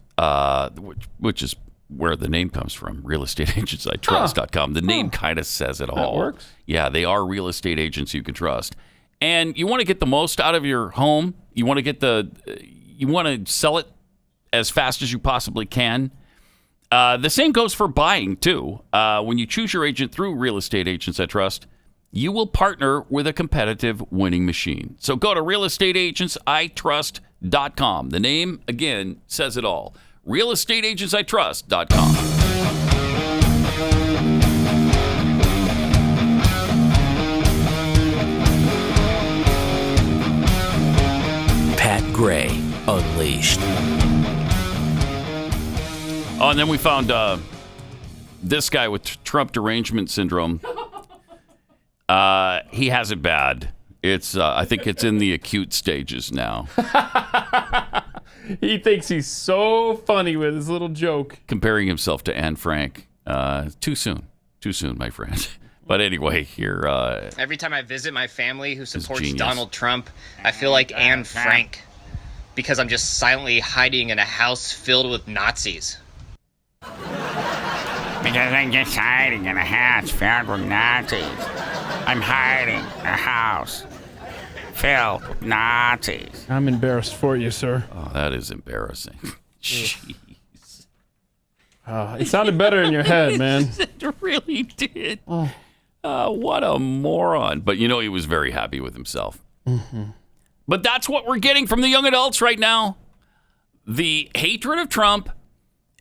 which is where the name comes from, realestateagentsitrust.com. The name kind of says it all. That works. Yeah, they are real estate agents you can trust. And you want to get the most out of your home. You want to sell it as fast as you possibly can. The same goes for buying, too. When you choose your agent through Real Estate Agents I Trust, you will partner with a competitive winning machine. So go to realestateagentsitrust.com. The name, again, says it all. realestateagentsitrust.com. Pat Gray Unleashed. Oh, and then we found this guy with Trump derangement syndrome. He has it bad. It's I think it's in the acute stages now. He thinks he's so funny with his little joke. Comparing himself to Anne Frank. Too soon, my friend. But anyway, here... Every time I visit my family who supports genius. Donald Trump, I feel like Anne Frank. Because I'm just silently hiding in a house filled with Nazis. Because I'm just hiding in a house filled with Nazis. I'm hiding in a house filled with Nazis. I'm embarrassed for you, sir. Oh, that is embarrassing. Jeez. It sounded better in your head, man. It really did. What a moron. But he was very happy with himself. Mm-hmm. But that's what we're getting from the young adults right now. The hatred of Trump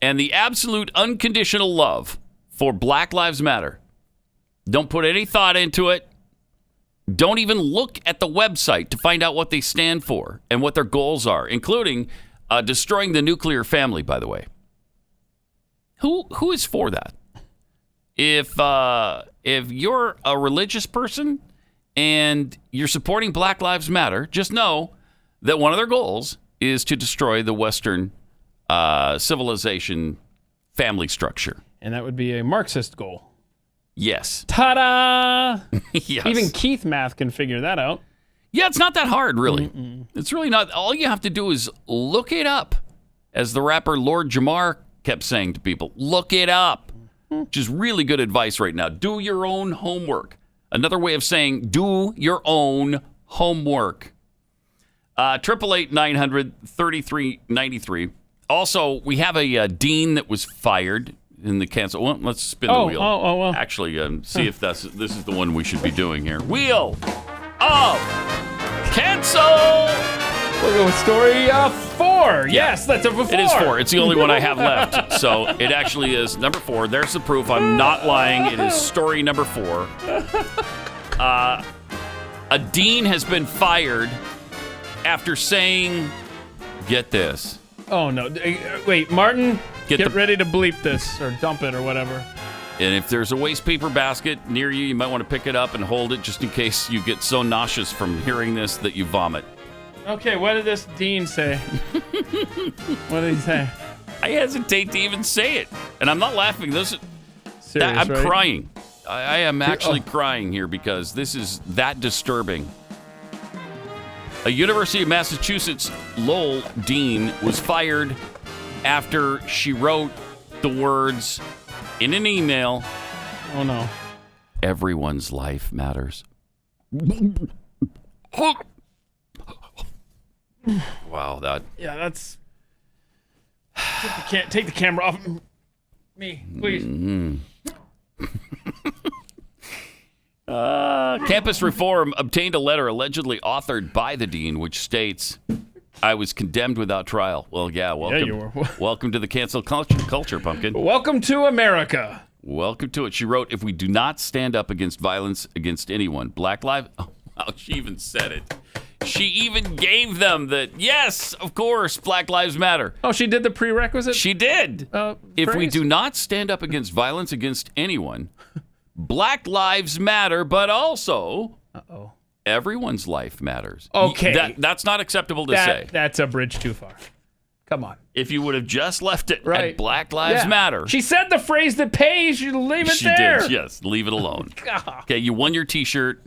and the absolute unconditional love for Black Lives Matter. Don't put any thought into it. Don't even look at the website to find out what they stand for and what their goals are, including destroying the nuclear family, by the way. Who is for that? If you're a religious person and you're supporting Black Lives Matter, just know that one of their goals is to destroy the Western civilization family structure. And that would be a Marxist goal. Yes. Ta-da! Yes. Even Keith Math can figure that out. Yeah, it's not that hard, really. It's really not. All you have to do is look it up. As the rapper Lord Jamar kept saying to people, look it up. Which is really good advice right now. Do your own homework. Another way of saying do your own homework. 888-900-3393. Also, we have a dean that was fired in the cancel. Well, let's spin the wheel. Well. Actually, see if this is the one we should be doing here. Wheel of Cancel. We'll go with story 4. Yes, that's a 4. It is 4. It's the only one I have left. So it actually is number 4. There's the proof. I'm not lying. It is story number 4. A dean has been fired after saying, get this. Oh, no. Wait, Martin, get ready to bleep this or dump it or whatever. And if there's a waste paper basket near you, you might want to pick it up and hold it just in case you get so nauseous from hearing this that you vomit. Okay, what did this dean say? What did he say? I hesitate to even say it. And I'm not laughing. Serious, I'm right? crying. I am actually crying here because this is that disturbing. A University of Massachusetts Lowell dean was fired after she wrote the words in an email. Oh, no. Everyone's life matters. Wow, that. Yeah, that's. Take the camera off me, please. Campus Reform obtained a letter allegedly authored by the dean, which states, "I was condemned without trial." Well, yeah, welcome. Yeah, you were. Welcome to the cancel culture, pumpkin. Welcome to America. Welcome to it. She wrote, "If we do not stand up against violence against anyone, Black Lives..." Oh, wow, she even said it. She even gave them that, yes, of course, Black Lives Matter. Oh, she did the prerequisite? She did. If we do not stand up against violence against anyone, Black Lives Matter, but also everyone's life matters. Okay. That's not acceptable to say. That's a bridge too far. Come on. If you would have just left it at Black Lives Matter. She said the phrase that pays, you leave it there. She did, yes. Leave it alone. Okay, you won your T-shirt.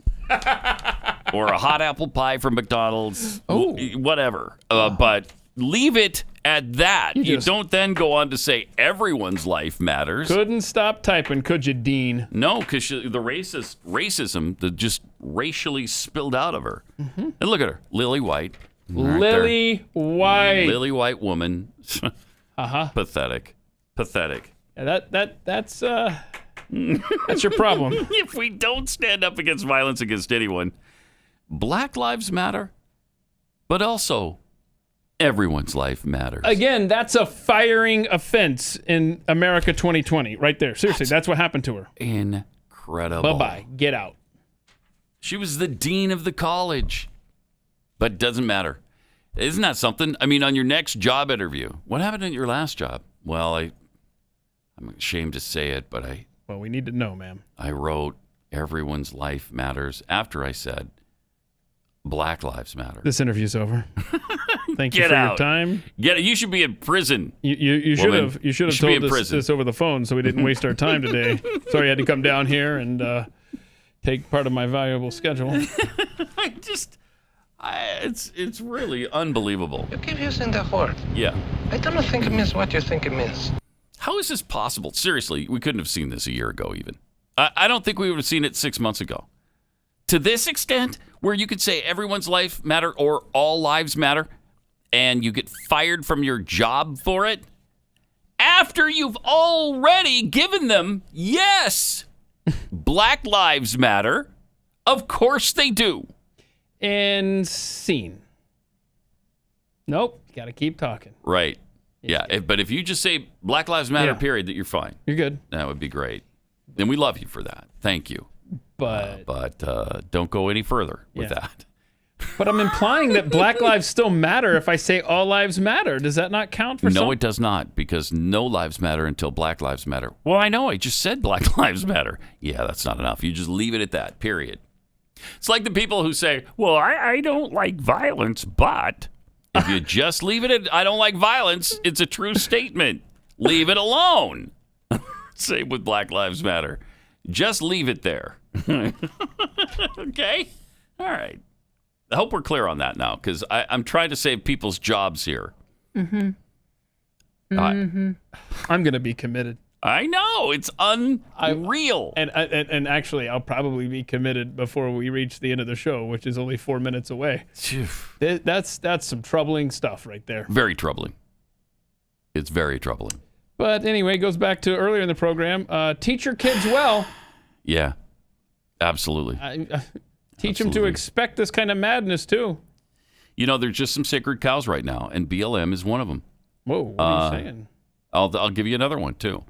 Or a hot apple pie from McDonald's, whatever. But leave it at that. You don't then go on to say everyone's life matters. Couldn't stop typing, could you, Dean? No, because the racism that just racially spilled out of her. Mm-hmm. And look at her, Lily White. Lily White. Lily White woman. Pathetic. Yeah, that's your problem. If we don't stand up against violence against anyone, Black Lives Matter, but also everyone's life matters. Again, that's a firing offense in America 2020, right there. Seriously, that's what happened to her. Incredible. Bye-bye. Get out. She was the dean of the college. But it doesn't matter. Isn't that something? I mean, on your next job interview, what happened at your last job? Well, I'm ashamed to say it, but Well, we need to know, ma'am. I wrote everyone's life matters after I said Black Lives Matter. This interview's over. Thank you for your time. Get it. You should be in prison. You should have told us this over the phone so we didn't waste our time today. Sorry I had to come down here and take part of my valuable schedule. It's really unbelievable. You keep using the word. Yeah. I don't think it means what you think it means. How is this possible? Seriously, we couldn't have seen this a year ago even. I don't think we would have seen it 6 months ago. To this extent, where you could say everyone's life matter or all lives matter, and you get fired from your job for it, after you've already given them, yes, Black Lives Matter. Of course they do. And scene. Nope. Got to keep talking. Right. Yeah. But if you just say Black Lives Matter, period, that you're fine. You're good. That would be great. And we love you for that. Thank you. But don't go any further with that. But I'm implying that Black lives still matter if I say all lives matter. Does that not count for No, it does not, because no lives matter until Black Lives Matter. Well, I know. I just said Black Lives Matter. Yeah, that's not enough. You just leave it at that, period. It's like the people who say, well, I don't like violence, but If you just leave it at, I don't like violence, it's a true statement. Leave it alone. Same with Black Lives Matter. Just leave it there. Okay? All right. I hope we're clear on that now, because I'm trying to save people's jobs here. Mm-hmm. Mm-hmm. I'm going to be committed. I know. It's unreal. And actually, I'll probably be committed before we reach the end of the show, which is only 4 minutes away. That's some troubling stuff right there. Very troubling. It's very troubling. But anyway, it goes back to earlier in the program. Teach your kids well. Yeah, absolutely. Teach them to expect this kind of madness, too. You know, there's just some sacred cows right now, and BLM is one of them. Whoa, what are you saying? I'll give you another one, too.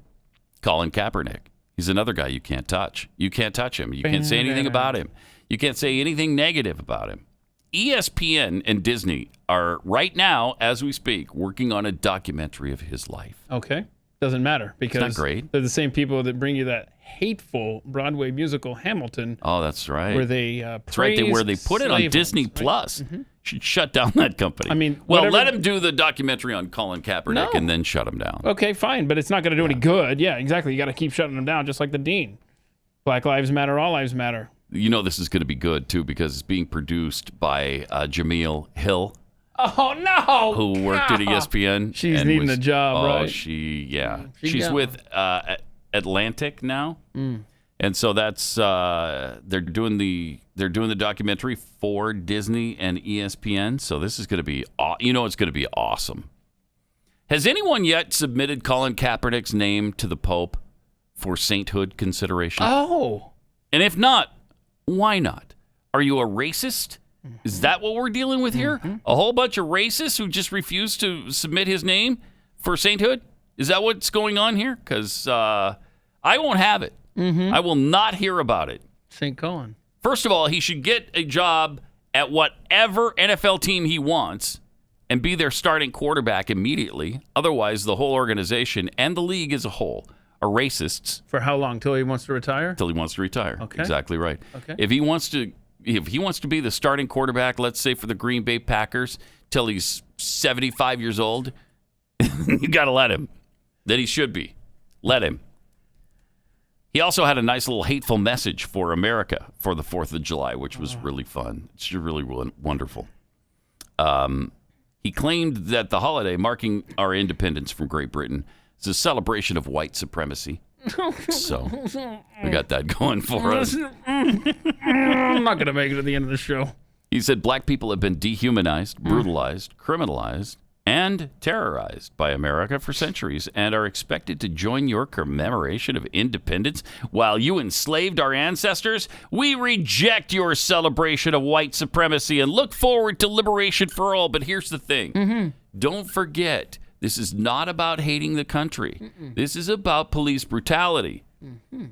Colin Kaepernick. He's another guy you can't touch. You can't touch him. You can't say anything about him. You can't say anything negative about him. ESPN and Disney are right now, as we speak, working on a documentary of his life. Okay. Doesn't matter because Isn't that great? They're the same people that bring you that hateful Broadway musical Hamilton. Oh, that's right. Where they that's right. Where they put it on Disney Plus. Mm-hmm. Should shut down that company. I mean, well, let him do the documentary on Colin Kaepernick and then shut him down. Okay, fine, but it's not going to do any good. Yeah, exactly. You got to keep shutting them down, just like the dean. Black lives matter. All lives matter. You know this is going to be good too because it's being produced by Jameel Hill. Oh no! Who worked at ESPN? She's needing a job, right? She's with Atlantic now, and so that's they're doing the documentary for Disney and ESPN. So this is going to be, it's going to be awesome. Has anyone yet submitted Colin Kaepernick's name to the Pope for sainthood consideration? Oh, and if not, why not? Are you a racist? Is that what we're dealing with here? A whole bunch of racists who just refuse to submit his name for sainthood? Is that what's going on here? Because I won't have it. I will not hear about it. St. Colin. First of all, he should get a job at whatever NFL team he wants and be their starting quarterback immediately. Otherwise, the whole organization and the league as a whole are racists. For how long? Till he wants to retire? Till he wants to retire. Okay. Exactly right. Okay. If he wants to be the starting quarterback, let's say for the Green Bay Packers, till he's 75 years old, you got to let him. That he should be. Let him. He also had a nice little hateful message for America for the 4th of July, which was really fun. It's really wonderful. He claimed that the holiday marking our independence from Great Britain is a celebration of white supremacy. So we got that going for us. I'm not going to make it to the end of the show. He said black people have been dehumanized, brutalized, criminalized, and terrorized by America for centuries and are expected to join your commemoration of independence while you enslaved our ancestors. We reject your celebration of white supremacy and look forward to liberation for all. But here's the thing. Don't forget, this is not about hating the country. This is about police brutality.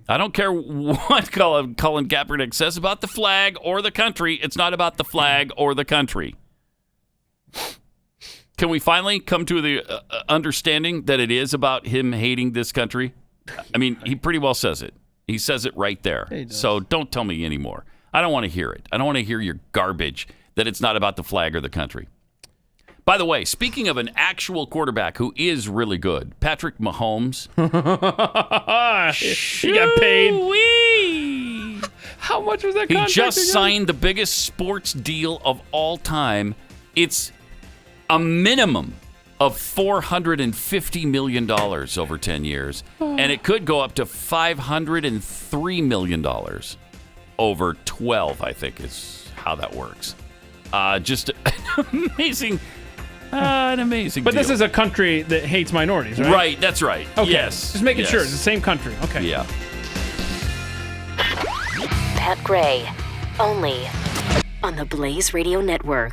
I don't care what Colin Kaepernick says about the flag or the country. It's not about the flag or the country. Can we finally come to the understanding that it is about him hating this country? I mean, he pretty well says it. He says it right there. So don't tell me anymore. I don't want to hear it. I don't want to hear your garbage that it's not about the flag or the country. By the way, speaking of an actual quarterback who is really good, Patrick Mahomes. He got paid. How much was that contract? He just signed the biggest sports deal of all time. It's a minimum of $450 million over 10 years. And it could go up to $503 million over 12, I think is how that works. Just an amazing deal. But this is a country that hates minorities, right? Right, that's right. Okay. Yes. Just making sure. It's the same country. Okay. Yeah. Pat Gray, only on the Blaze Radio Network.